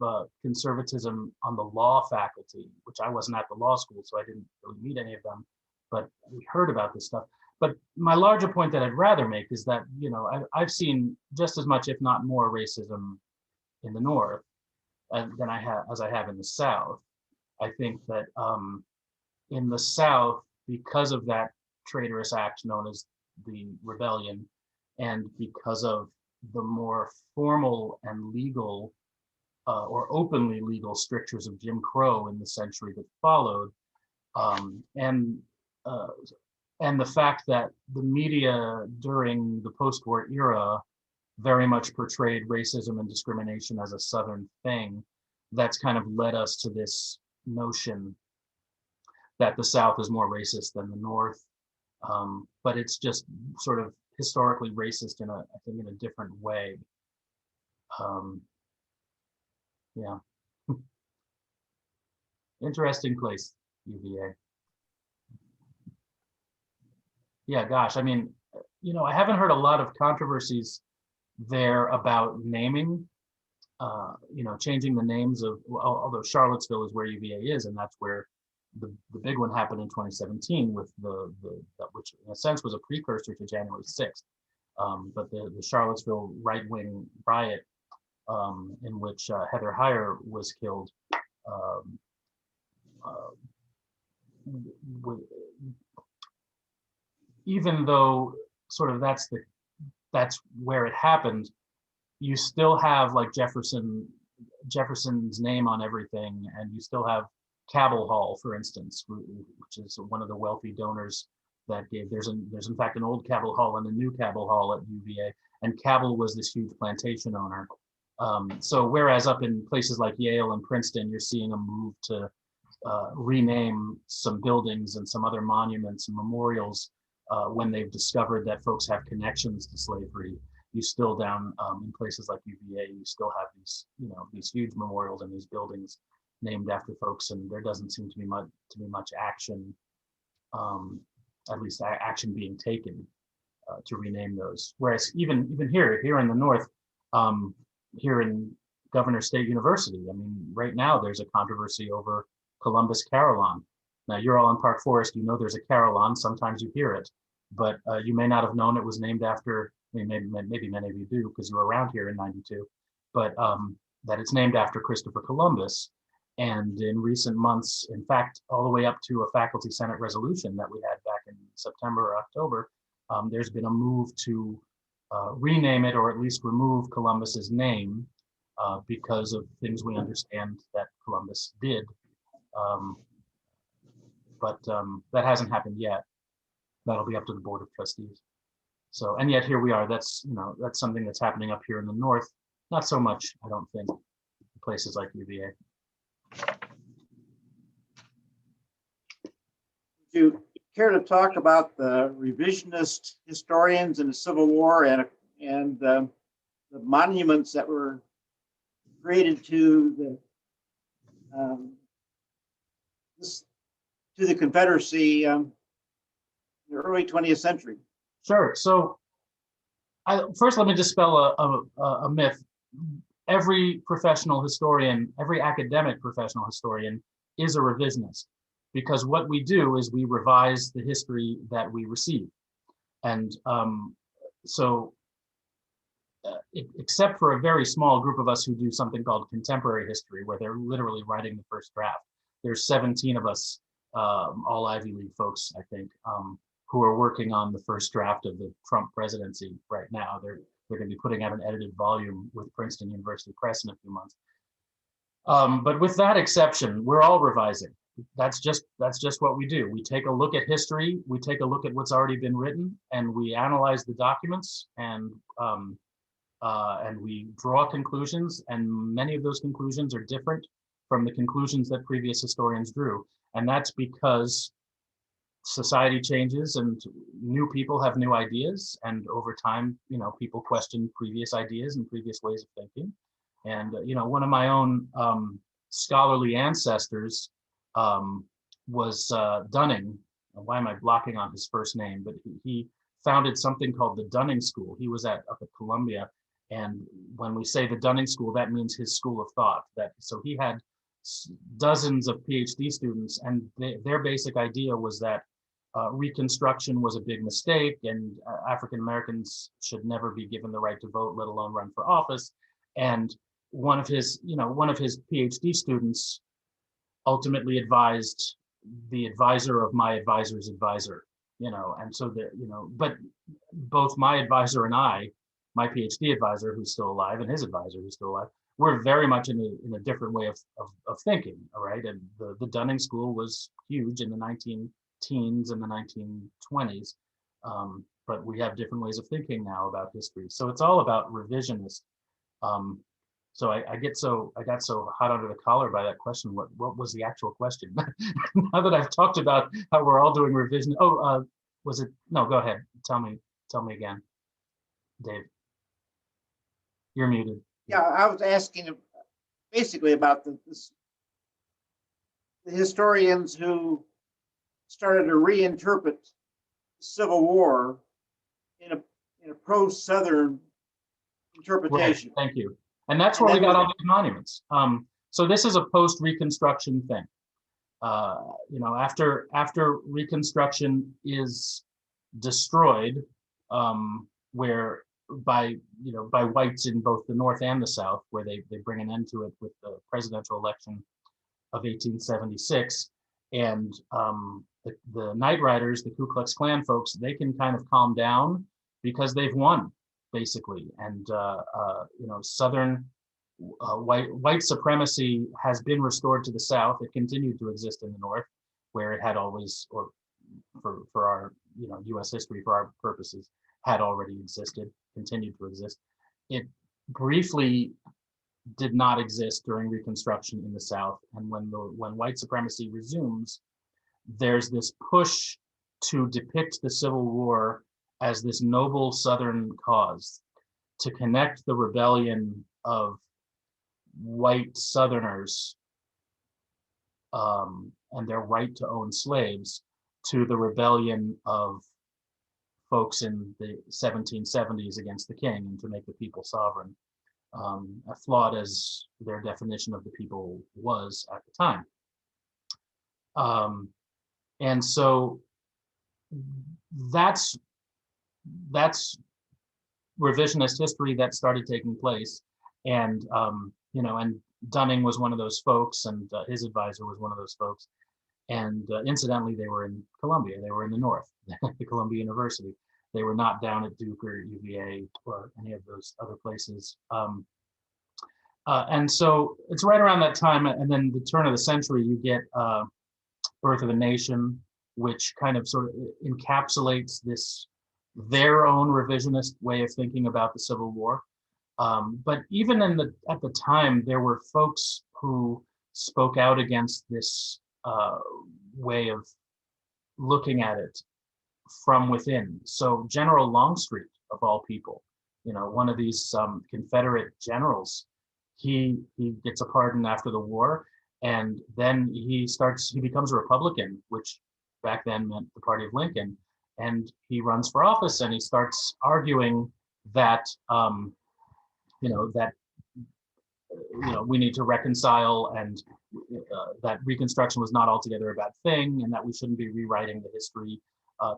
conservatism on the law faculty, which I wasn't at the law school, so I didn't really meet any of them, but we heard about this stuff. But my larger point that I'd rather make is that, I've seen just as much, if not more, racism in the North than I have in the South. I think that in the South, because of that traitorous act known as the rebellion, and because of the more formal and legal or openly legal strictures of Jim Crow in the century that followed, and the fact that the media during the post-war era very much portrayed racism and discrimination as a Southern thing, that's kind of led us to this notion that the South is more racist than the North. But it's just sort of historically racist in a different way. Yeah. Interesting place, UVA. Yeah, gosh, I mean, I haven't heard a lot of controversies there about naming, changing the names of, although Charlottesville is where UVA is, and that's where the big one happened in 2017 with which in a sense was a precursor to January 6th. But the Charlottesville right-wing riot in which Heather Heyer was killed, even though sort of that's that's where it happened, you still have like Jefferson's name on everything, and you still have Cabell Hall, for instance, which is one of the wealthy donors that gave. There's in fact an old Cabell Hall and a new Cabell Hall at UVA, and Cabell was this huge plantation owner. So whereas up in places like Yale and Princeton, you're seeing a move to rename some buildings and some other monuments and memorials when they've discovered that folks have connections to slavery. You still down in places like UVA, you still have these, these huge memorials and these buildings named after folks, and there doesn't seem to be much action, at least action being taken to rename those. Whereas even here in the North, here in Governor State University, I mean, right now there's a controversy over Columbus Carillon. Now you're all in Park Forest, you know there's a Carillon, sometimes you hear it, but you may not have known it was named after, I mean, maybe many of you do because you were around here in '92, but that it's named after Christopher Columbus. And in recent months, in fact, all the way up to a faculty senate resolution that we had back in September or October, there's been a move to rename it, or at least remove Columbus's name because of things we understand that Columbus did. But that hasn't happened yet. That'll be up to the Board of Trustees. So, and yet here we are. That's something that's happening up here in the North. Not so much, I don't think, places like UVA. Would you care to talk about the revisionist historians in the Civil War and the monuments that were created to the Confederacy in the early 20th century? Sure. So first, let me dispel a myth. Every professional historian, every academic professional historian is a revisionist, because what we do is we revise the history that we receive. And except for a very small group of us who do something called contemporary history, where they're literally writing the first draft, there's 17 of us, all Ivy League folks, I think, who are working on the first draft of the Trump presidency right now. They're going to be putting out an edited volume with Princeton University Press in a few months. But with that exception, we're all revising. That's just what we do. We take a look at history, we take a look at what's already been written, and we analyze the documents, and we draw conclusions, and many of those conclusions are different from the conclusions that previous historians drew. And that's because society changes and new people have new ideas, and over time, people question previous ideas and previous ways of thinking. And one of my own scholarly ancestors was Dunning. Why am I blocking on his first name? But he founded something called the Dunning School. He was up at Columbia, and when we say the Dunning School, that means his school of thought. So he had dozens of Ph.D. students, and their basic idea was that Reconstruction was a big mistake, and African Americans should never be given the right to vote, let alone run for office. And one of his PhD students ultimately advised the advisor of my advisor's advisor, and so but both my advisor and I, my PhD advisor who's still alive and his advisor who's still alive, we're very much in a different way of thinking, all right? And the Dunning School was huge in the 19-teens and the 1920s, but we have different ways of thinking now about history. So it's all about revisionist. So I got so hot under the collar by that question. What was the actual question? Now that I've talked about how we're all doing revision. Was it? No, go ahead. Tell me again, Dave. You're muted. Yeah, I was asking basically about the historians who started to reinterpret the Civil War in a pro-Southern interpretation. Right, thank you. And that's where we got all these monuments. So this is a post-Reconstruction thing. After Reconstruction is destroyed, where by whites in both the North and the South, where they bring an end to it with the presidential election of 1876, and the Night Riders, the Ku Klux Klan folks, they can kind of calm down because they've won. basically. And Southern white supremacy has been restored to the South. It continued to exist in the North, where it had always, or for our U.S. history, for our purposes, had already existed, continued to exist. It briefly did not exist during Reconstruction in the South, and when white supremacy resumes, there's this push to depict the Civil War as this noble Southern cause, to connect the rebellion of white Southerners and their right to own slaves to the rebellion of folks in the 1770s against the king and to make the people sovereign, flawed as their definition of the people was at the time. And so that's revisionist history that started taking place. And, and Dunning was one of those folks, and his advisor was one of those folks. And incidentally, they were in Columbia. They were in the North, the Columbia University. They were not down at Duke or UVA or any of those other places. And so it's right around that time, and then the turn of the century, you get Birth of a Nation, which kind of sort of encapsulates their own revisionist way of thinking about the Civil War. But even at the time, there were folks who spoke out against this way of looking at it from within. So General Longstreet, of all people, one of these Confederate generals, he gets a pardon after the war, and then he becomes a Republican, which back then meant the party of Lincoln, and he runs for office, and he starts arguing that we need to reconcile, and that Reconstruction was not altogether a bad thing, and that we shouldn't be rewriting the history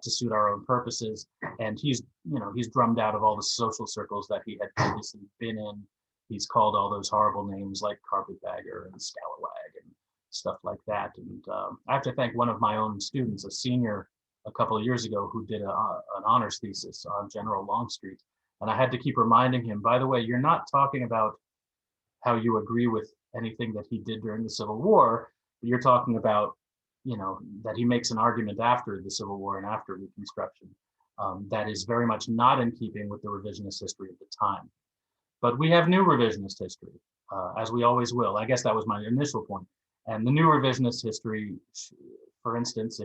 to suit our own purposes. And he's drummed out of all the social circles that he had previously been in. He's called all those horrible names like carpetbagger and scalawag and stuff like that. And I have to thank one of my own students, a senior, a couple of years ago, who did an honors thesis on General Longstreet. And I had to keep reminding him, by the way, you're not talking about how you agree with anything that he did during the Civil War, but you're talking about, that he makes an argument after the Civil War and after Reconstruction that is very much not in keeping with the revisionist history of the time. But we have new revisionist history, as we always will. I guess that was my initial point. And the new revisionist history, for instance,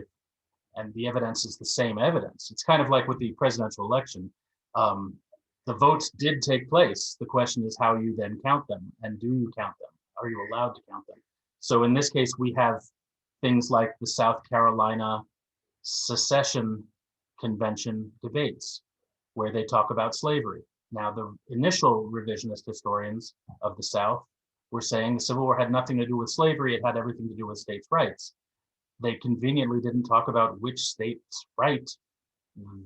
and the evidence is the same evidence. It's kind of like with the presidential election. The votes did take place. The question is how you then count them, and do you count them? Are you allowed to count them? So in this case, we have things like the South Carolina secession convention debates, where they talk about slavery. Now, the initial revisionist historians of the South were saying the Civil War had nothing to do with slavery, it had everything to do with states' rights. They conveniently didn't talk about which states' right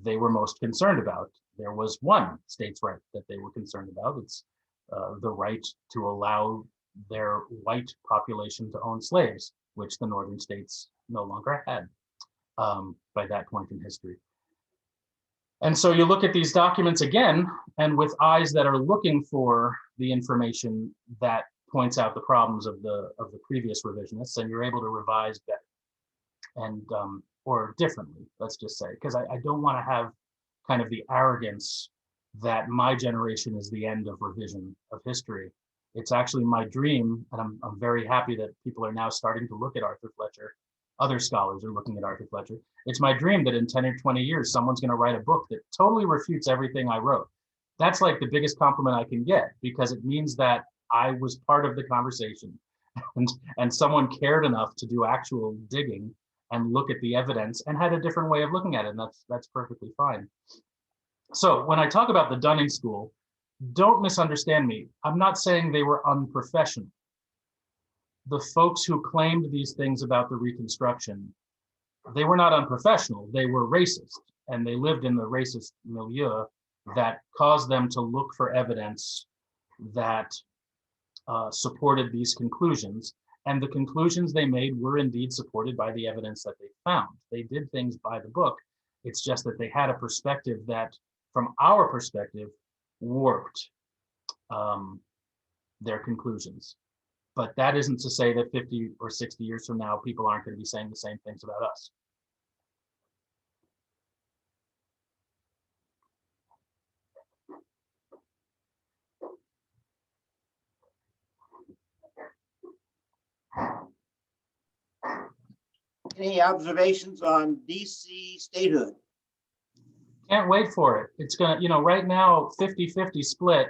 they were most concerned about. There was one states' right that they were concerned about. It's the right to allow their white population to own slaves, which the northern states no longer had by that point in history. And so you look at these documents again, and with eyes that are looking for the information that points out the problems of the previous revisionists, and you're able to revise better and or differently, let's just say, because I don't want to have kind of the arrogance that my generation is the end of revision of history. It's actually my dream, and I'm very happy that people are now starting to look at Arthur Fletcher. Other scholars are looking at Arthur Fletcher. It's my dream that in 10 or 20 years, someone's going to write a book that totally refutes everything I wrote. That's like the biggest compliment I can get, because it means that I was part of the conversation and someone cared enough to do actual digging and look at the evidence and had a different way of looking at it. And that's perfectly fine. So when I talk about the Dunning School, don't misunderstand me. I'm not saying they were unprofessional. The folks who claimed these things about the Reconstruction, they were not unprofessional. They were racist, and they lived in the racist milieu that caused them to look for evidence that supported these conclusions. And the conclusions they made were indeed supported by the evidence that they found. They did things by the book. It's just that they had a perspective that, from our perspective, warped their conclusions. But that isn't to say that 50 or 60 years from now, people aren't going to be saying the same things about us. Any observations on DC statehood? Can't wait for it. It's gonna, right now, 50-50 split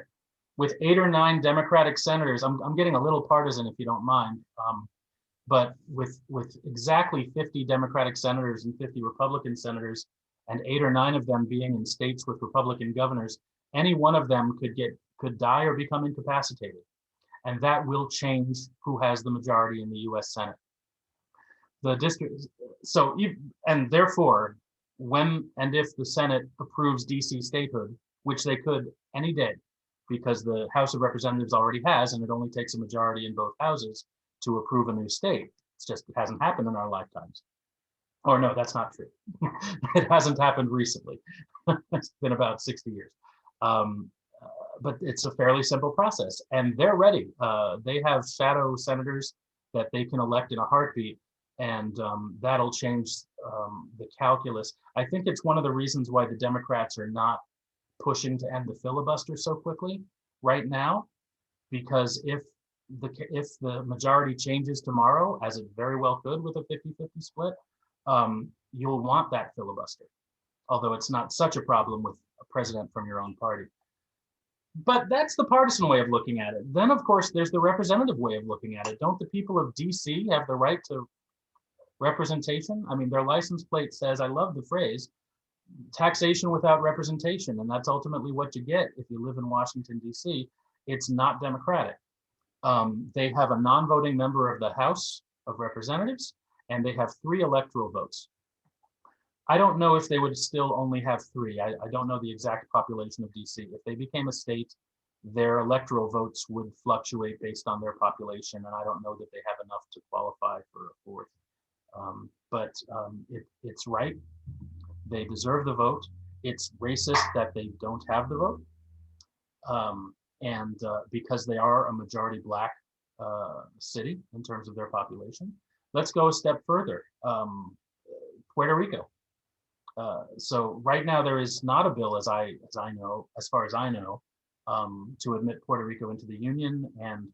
with 8 or 9 Democratic senators. I'm getting a little partisan if you don't mind. But with exactly 50 Democratic senators and 50 Republican senators, and 8 or 9 of them being in states with Republican governors, any one of them could die or become incapacitated. And that will change who has the majority in the US Senate. The district, and therefore, when and if the Senate approves DC statehood, which they could any day, because the House of Representatives already has, and it only takes a majority in both houses to approve a new state. It's just, it hasn't happened in our lifetimes. Or no, that's not true. It hasn't happened recently. It's been about 60 years. But it's a fairly simple process, and they're ready. They have shadow senators that they can elect in a heartbeat, and that'll change the calculus. I think it's one of the reasons why the Democrats are not pushing to end the filibuster so quickly right now, because if the majority changes tomorrow, as it very well could with a 50-50 split, you'll want that filibuster, although it's not such a problem with a president from your own party. But that's the partisan way of looking at it. Then, of course, there's the representative way of looking at it. Don't the people of DC have the right to representation? I mean, their license plate says, I love the phrase, taxation without representation. And that's ultimately what you get if you live in Washington, DC. It's not democratic. They have a non-voting member of the House of Representatives, and they have 3 electoral votes. I don't know if they would still only have 3. I don't know the exact population of DC. If they became a state, their electoral votes would fluctuate based on their population, and I don't know that they have enough to qualify for a 4th. But it's right. They deserve the vote. It's racist that they don't have the vote. And because they are a majority Black city in terms of their population. Let's go a step further. Puerto Rico. So right now there is not a bill, as far as I know, to admit Puerto Rico into the Union, and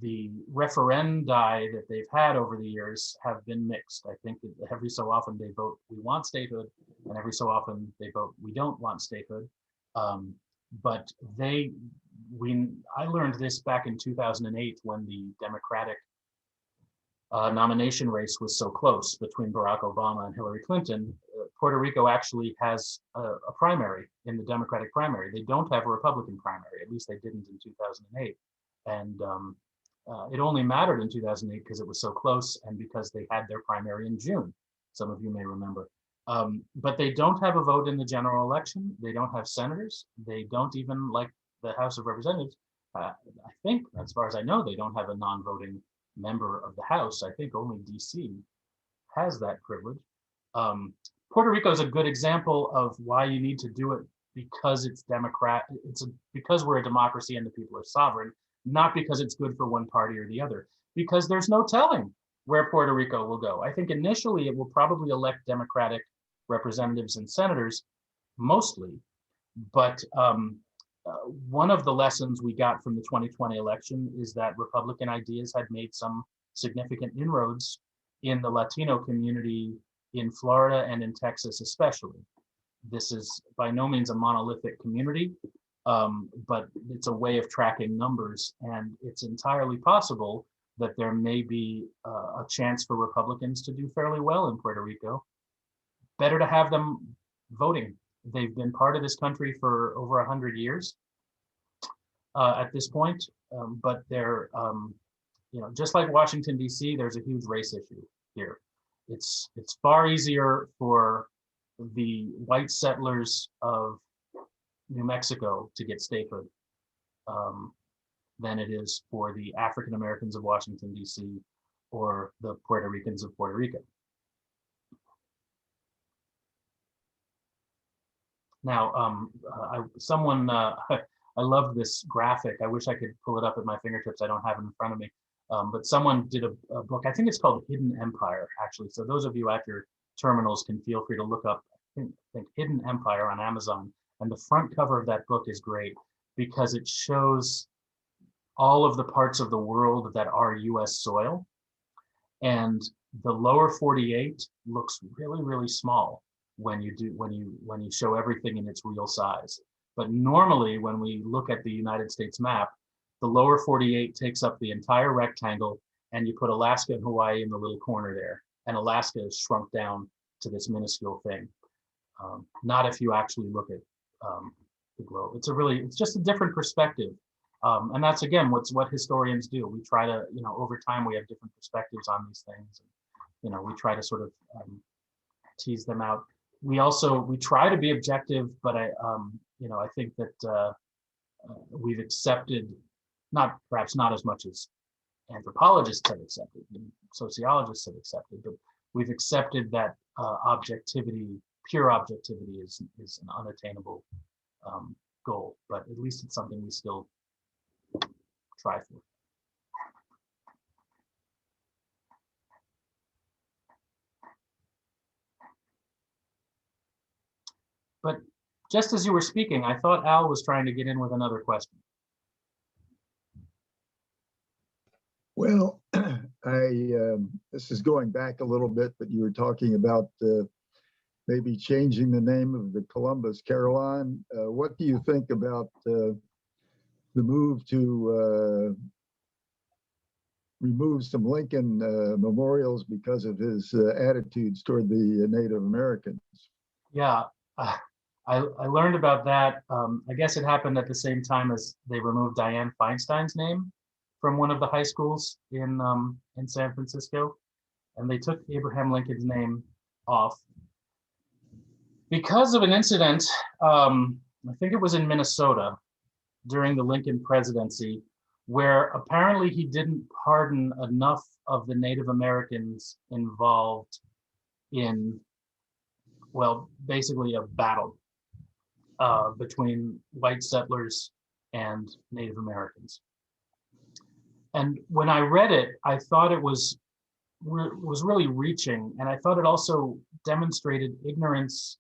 the referenda that they've had over the years have been mixed. I think that every so often they vote we want statehood, and every so often they vote we don't want statehood. But I learned this back in 2008 when the Democratic nomination race was so close between Barack Obama and Hillary Clinton. Puerto Rico actually has a primary in the Democratic primary. They don't have a Republican primary, at least they didn't in 2008. And it only mattered in 2008 because it was so close and because they had their primary in June. Some of you may remember. But they don't have a vote in the general election. They don't have senators. They don't even, like the House of Representatives, I think, as far as I know, they don't have a non-voting member of the House. I think only DC has that privilege. Puerto Rico is a good example of why you need to do it, because it's because we're a democracy and the people are sovereign, not because it's good for one party or the other, because there's no telling where Puerto Rico will go. I think initially it will probably elect Democratic representatives and senators mostly, but one of the lessons we got from the 2020 election is that Republican ideas had made some significant inroads in the Latino community in Florida and in Texas especially. This is by no means a monolithic community, but it's a way of tracking numbers, and it's entirely possible that there may be a chance for Republicans to do fairly well in Puerto Rico. Better to have them voting. They've been part of this country for over 100 years at this point, but they're, just like Washington, D.C., there's a huge race issue here. It's far easier for the white settlers of New Mexico to get statehood than it is for the African Americans of Washington, D.C. or the Puerto Ricans of Puerto Rico. Now, I love this graphic. I wish I could pull it up at my fingertips. I don't have it in front of me. But someone did a book, I think it's called Hidden Empire, actually. So those of you at your terminals can feel free to look up, I think Hidden Empire on Amazon. And the front cover of that book is great because it shows all of the parts of the world that are US soil. And the lower 48 looks really, really small when you show everything in its real size. But normally when we look at the United States map, the lower 48 takes up the entire rectangle, and you put Alaska and Hawaii in the little corner there. And Alaska is shrunk down to this minuscule thing. Not if you actually look at the globe. It's just a different perspective. And that's, again, what historians do. We try to, over time we have different perspectives on these things. And, we try to sort of tease them out. We try to be objective, but I think that we've accepted, perhaps not as much as anthropologists have accepted and sociologists have accepted, but we've accepted that pure objectivity is an unattainable goal, but at least it's something we still try for. But just as you were speaking, I thought Al was trying to get in with another question. Well, this is going back a little bit, but you were talking about maybe changing the name of the Columbus Carillon. What do you think about the move to remove some Lincoln memorials because of his attitudes toward the Native Americans? Yeah, I learned about that. I guess it happened at the same time as they removed Dianne Feinstein's name from one of the high schools in San Francisco, and they took Abraham Lincoln's name off because of an incident. I think it was in Minnesota during the Lincoln presidency, where apparently he didn't pardon enough of the Native Americans involved in, well, basically a battle between white settlers and Native Americans. And when I read it, I thought it was really reaching, and I thought it also demonstrated ignorance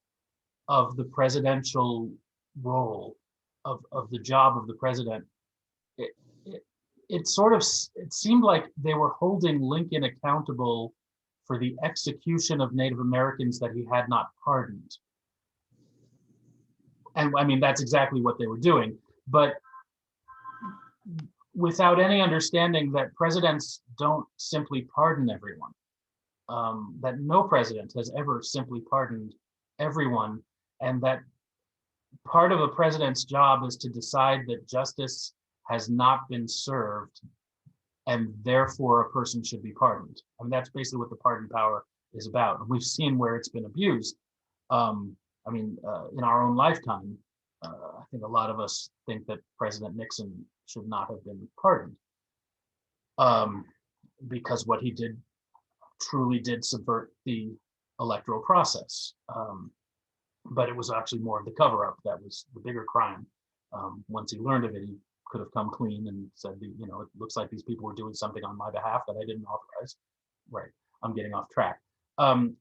of the presidential role, of the job of the president. It seemed like they were holding Lincoln accountable for the execution of Native Americans that he had not pardoned. And I mean, that's exactly what they were doing, but without any understanding that presidents don't simply pardon everyone, that no president has ever simply pardoned everyone, and that part of a president's job is to decide that justice has not been served, and therefore a person should be pardoned. I mean, that's basically what the pardon power is about. And we've seen where it's been abused. In our own lifetime, I think a lot of us think that President Nixon should not have been pardoned because what he did truly did subvert the electoral process. But it was actually more of the cover-up that was the bigger crime. Once he learned of it, he could have come clean and said, it looks like these people were doing something on my behalf that I didn't authorize. Right, I'm getting off track.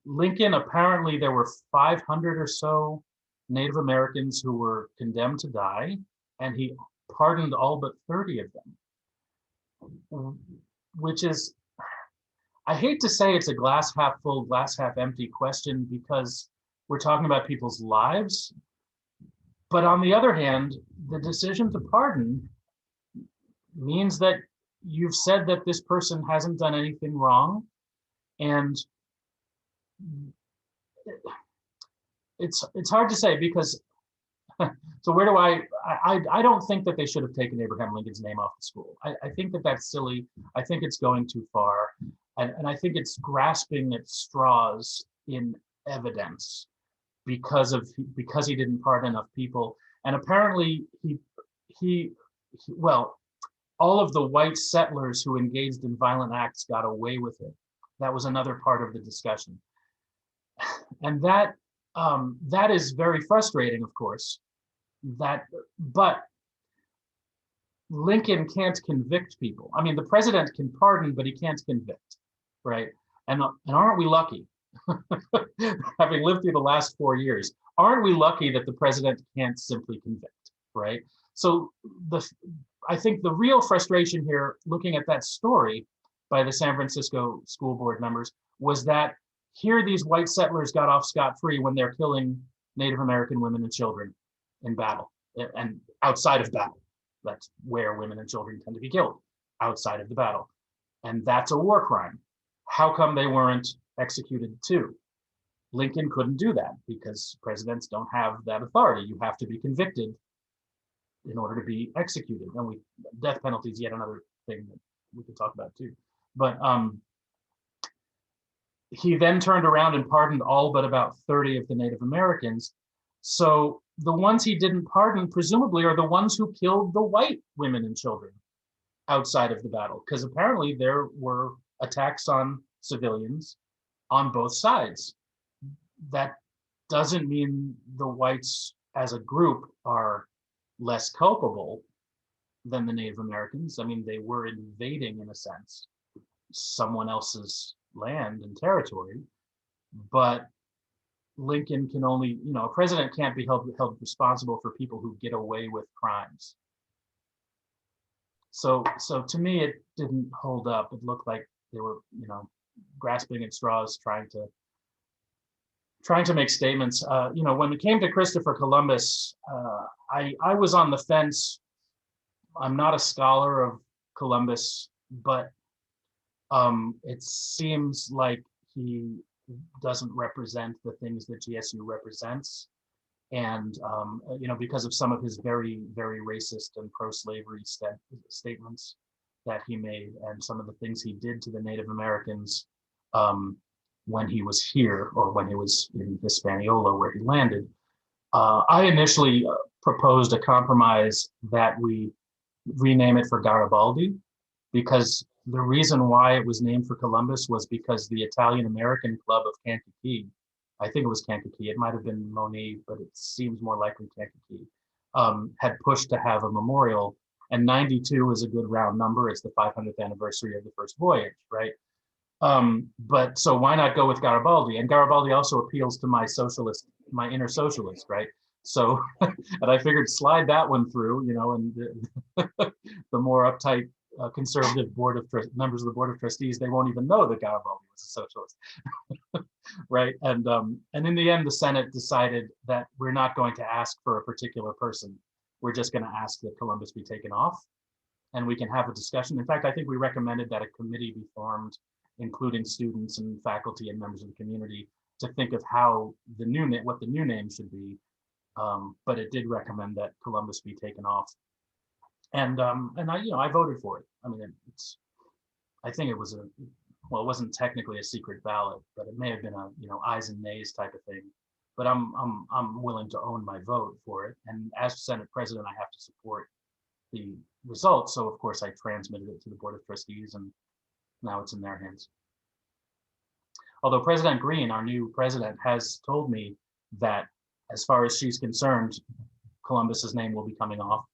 Lincoln, apparently there were 500 or so Native Americans who were condemned to die, and he pardoned all but 30 of them, which is, I hate to say it's a glass half full, glass half empty question, because we're talking about people's lives. But on the other hand, the decision to pardon means that you've said that this person hasn't done anything wrong. And it's hard to say, because so where do I don't think that they should have taken Abraham Lincoln's name off the school. I think that that's silly. I think it's going too far. And I think it's grasping at straws in evidence because he didn't pardon enough people. And apparently he all of the white settlers who engaged in violent acts got away with it. That was another part of the discussion. And that is very frustrating, of course. But Lincoln can't convict people. I mean, the president can pardon, but he can't convict, right? And aren't we lucky, having lived through the last 4 years, aren't we lucky that the president can't simply convict, right? So I think the real frustration here, looking at that story by the San Francisco school board members, was that here these white settlers got off scot-free when they're killing Native American women and children in battle and outside of battle. That's where women and children tend to be killed, outside of the battle. And that's a war crime. How come they weren't executed too? Lincoln couldn't do that because presidents don't have that authority. You have to be convicted in order to be executed. And death penalty is yet another thing that we could talk about too. But he then turned around and pardoned all but about 30 of the Native Americans. So the ones he didn't pardon presumably are the ones who killed the white women and children outside of the battle, because apparently there were attacks on civilians on both sides. That doesn't mean the whites as a group are less culpable than the Native Americans. I mean, they were invading, in a sense, someone else's land and territory, but Lincoln can only, a president can't be held responsible for people who get away with crimes. So to me, it didn't hold up. It looked like they were, grasping at straws, trying to make statements. When it came to Christopher Columbus, I was on the fence. I'm not a scholar of Columbus, but it seems like he doesn't represent the things that GSU represents. And, because of some of his very, very racist and pro-slavery statements that he made, and some of the things he did to the Native Americans when he was here, or when he was in Hispaniola, where he landed. I initially proposed a compromise that we rename it for Garibaldi, because the reason why it was named for Columbus was because the Italian American Club of Kankakee, I think it was Kankakee, it might have been Moni, but it seems more likely Kankakee, had pushed to have a memorial, and 92 is a good round number. It's the 500th anniversary of the first voyage, right? But so why not go with Garibaldi? And Garibaldi also appeals to my inner socialist, right? So, and I figured slide that one through, and the more uptight conservative members of the board of trustees, they won't even know that Garibaldi was a socialist, right? And in the end, the Senate decided that we're not going to ask for a particular person. We're just going to ask that Columbus be taken off, and we can have a discussion. In fact, I think we recommended that a committee be formed, including students and faculty and members of the community, to think of how what the new name should be. But it did recommend that Columbus be taken off. And I voted for it. I mean, I think it was it wasn't technically a secret ballot, but it may have been a, ayes and nays type of thing. But I'm willing to own my vote for it. And as Senate President, I have to support the results. So of course I transmitted it to the Board of Trustees, and now it's in their hands. Although President Green, our new president, has told me that as far as she's concerned, Columbus's name will be coming off.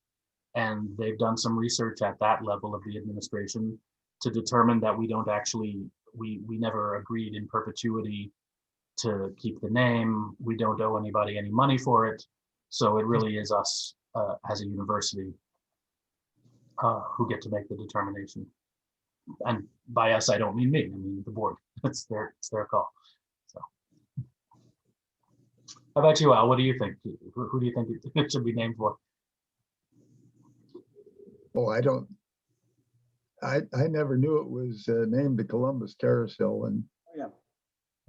And they've done some research at that level of the administration to determine that we don't actually, we never agreed in perpetuity to keep the name. We don't owe anybody any money for it. So it really is us as a university who get to make the determination. And by us, I don't mean me, I mean the board. It's their call. So, how about you, Al? What do you think? Who do you think it should be named for? Oh, I never knew it was named the Columbus Carousel, and Yeah.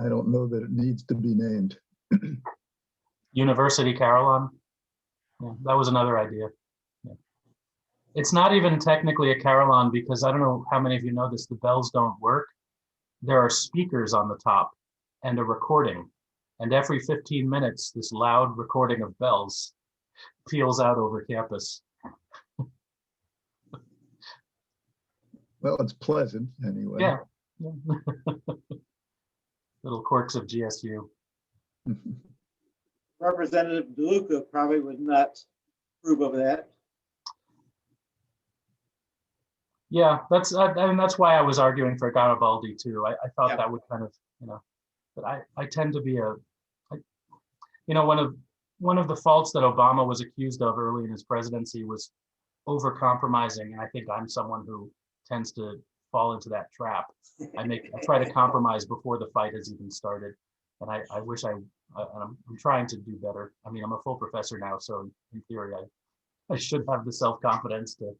I don't know that it needs to be named. University Carillon. Yeah, that was another idea. Yeah. It's not even technically a carillon, because I don't know how many of you know this, the bells don't work. There are speakers on the top and a recording. And every 15 minutes, this loud recording of bells peals out over campus. Well, it's pleasant anyway. Yeah. Little quirks of GSU. Representative DeLuca probably would not approve of that. Yeah, I mean, that's why I was arguing for Garibaldi too. I thought Yeah. that would kind of, but I tend to be one of the faults that Obama was accused of early in his presidency was over compromising. And I think I'm someone who tends to fall into that trap. I try to compromise before the fight has even started. And I wish I'm trying to do better. I mean, I'm a full professor now, so in theory, I should have the self-confidence to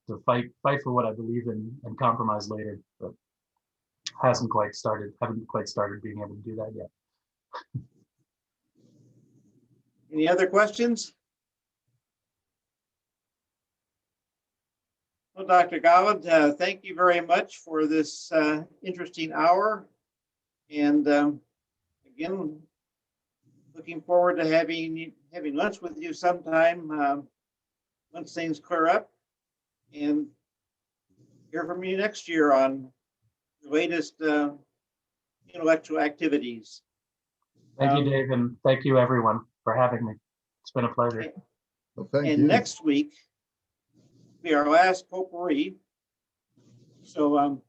to fight for what I believe in and compromise later, but haven't quite started being able to do that yet. Any other questions? Well, Dr. Goward, thank you very much for this interesting hour. And again, looking forward to having lunch with you sometime once things clear up, and hear from you next year on the latest intellectual activities. Thank you, Dave, and thank you everyone for having me. It's been a pleasure. Well, thank And you. next week will be our last potpourri. So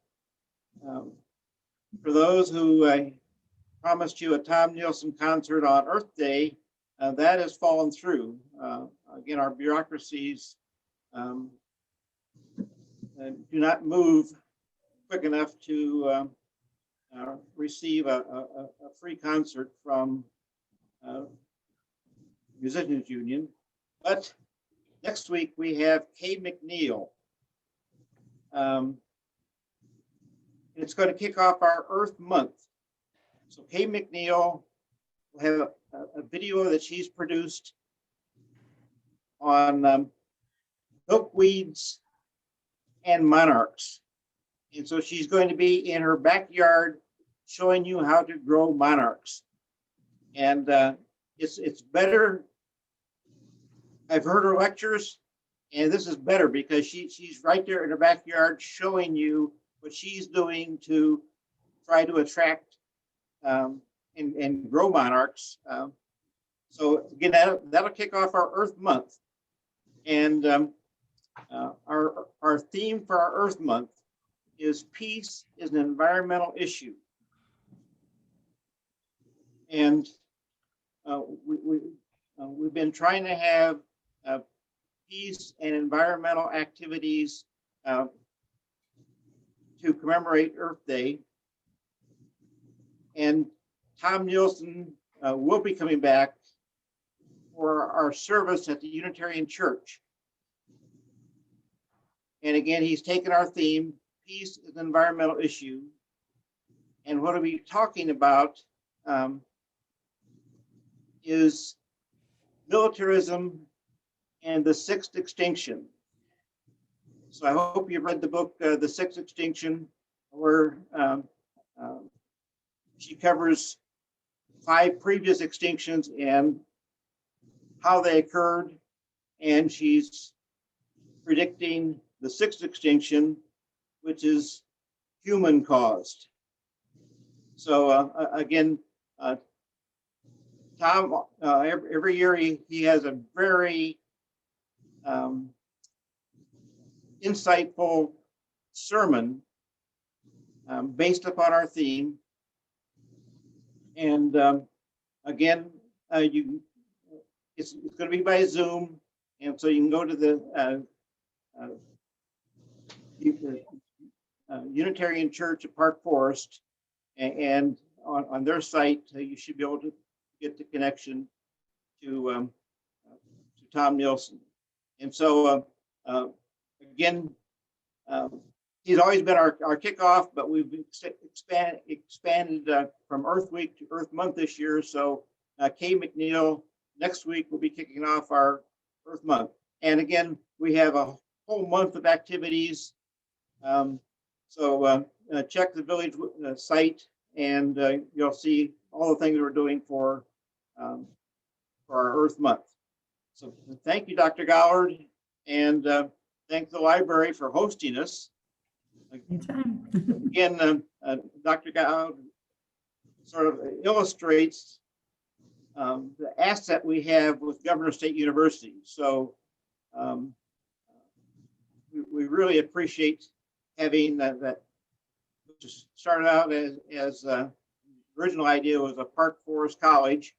for those who promised you a Tom Nielsen concert on Earth Day, that has fallen through. Again, our bureaucracies do not move quick enough to receive a free concert from Musicians Union. But next week we have Kay McNeil. It's going to kick off our Earth Month. So Kay McNeil will have a video that she's produced on milkweeds and monarchs. And so she's going to be in her backyard showing you how to grow monarchs. And it's better. I've heard her lectures, and this is better because she's right there in her backyard showing you what she's doing to try to attract and grow monarchs. So again, that'll kick off our Earth Month. And our theme for our Earth Month is peace is an environmental issue. And we've been trying to have peace and environmental activities to commemorate Earth Day. And Tom Nielsen will be coming back for our service at the Unitarian Church. And again, he's taken our theme, peace is an environmental issue. And what we'll be talking about is militarism and the sixth extinction. So I hope you've read the book, The Sixth Extinction, where she covers 5 previous extinctions and how they occurred. And she's predicting the sixth extinction, which is human caused. So again, Tom, every year he has a very insightful sermon based upon our theme. And again, it's going to be by Zoom, and so you can go to the Unitarian Church at Park Forest, and on their site you should be able to get the connection to Tom Nielsen. And so again, he's always been our kickoff, but we've expanded from Earth Week to Earth Month this year. So Kay McNeil next week will be kicking off our Earth Month. And again, we have a whole month of activities. So check the village site, and you'll see all the things we're doing for our Earth Month. So thank you, Dr. Goward, and thank the library for hosting us. Anytime. Again, Dr. Goward sort of illustrates the asset we have with Governor State University. So we really appreciate having that, which started out as original idea was a Park Forest College,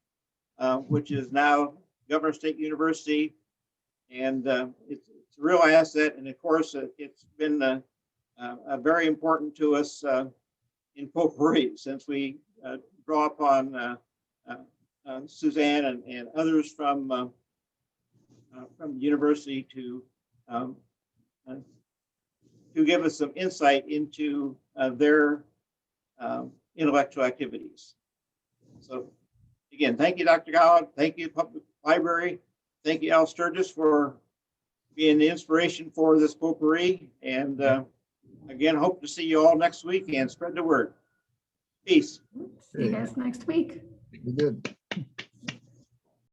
which is now Governor State University, and it's a real asset. And of course, it's been very important to us in Potpourri, since we draw upon Suzanne and others from the university to give us some insight into their intellectual activities. So again, thank you, Dr. Goward. Thank you, Public Library. Thank you, Al Sturgis, for being the inspiration for this potpourri. And again, hope to see you all next week and spread the word. Peace. See you guys next week. You did.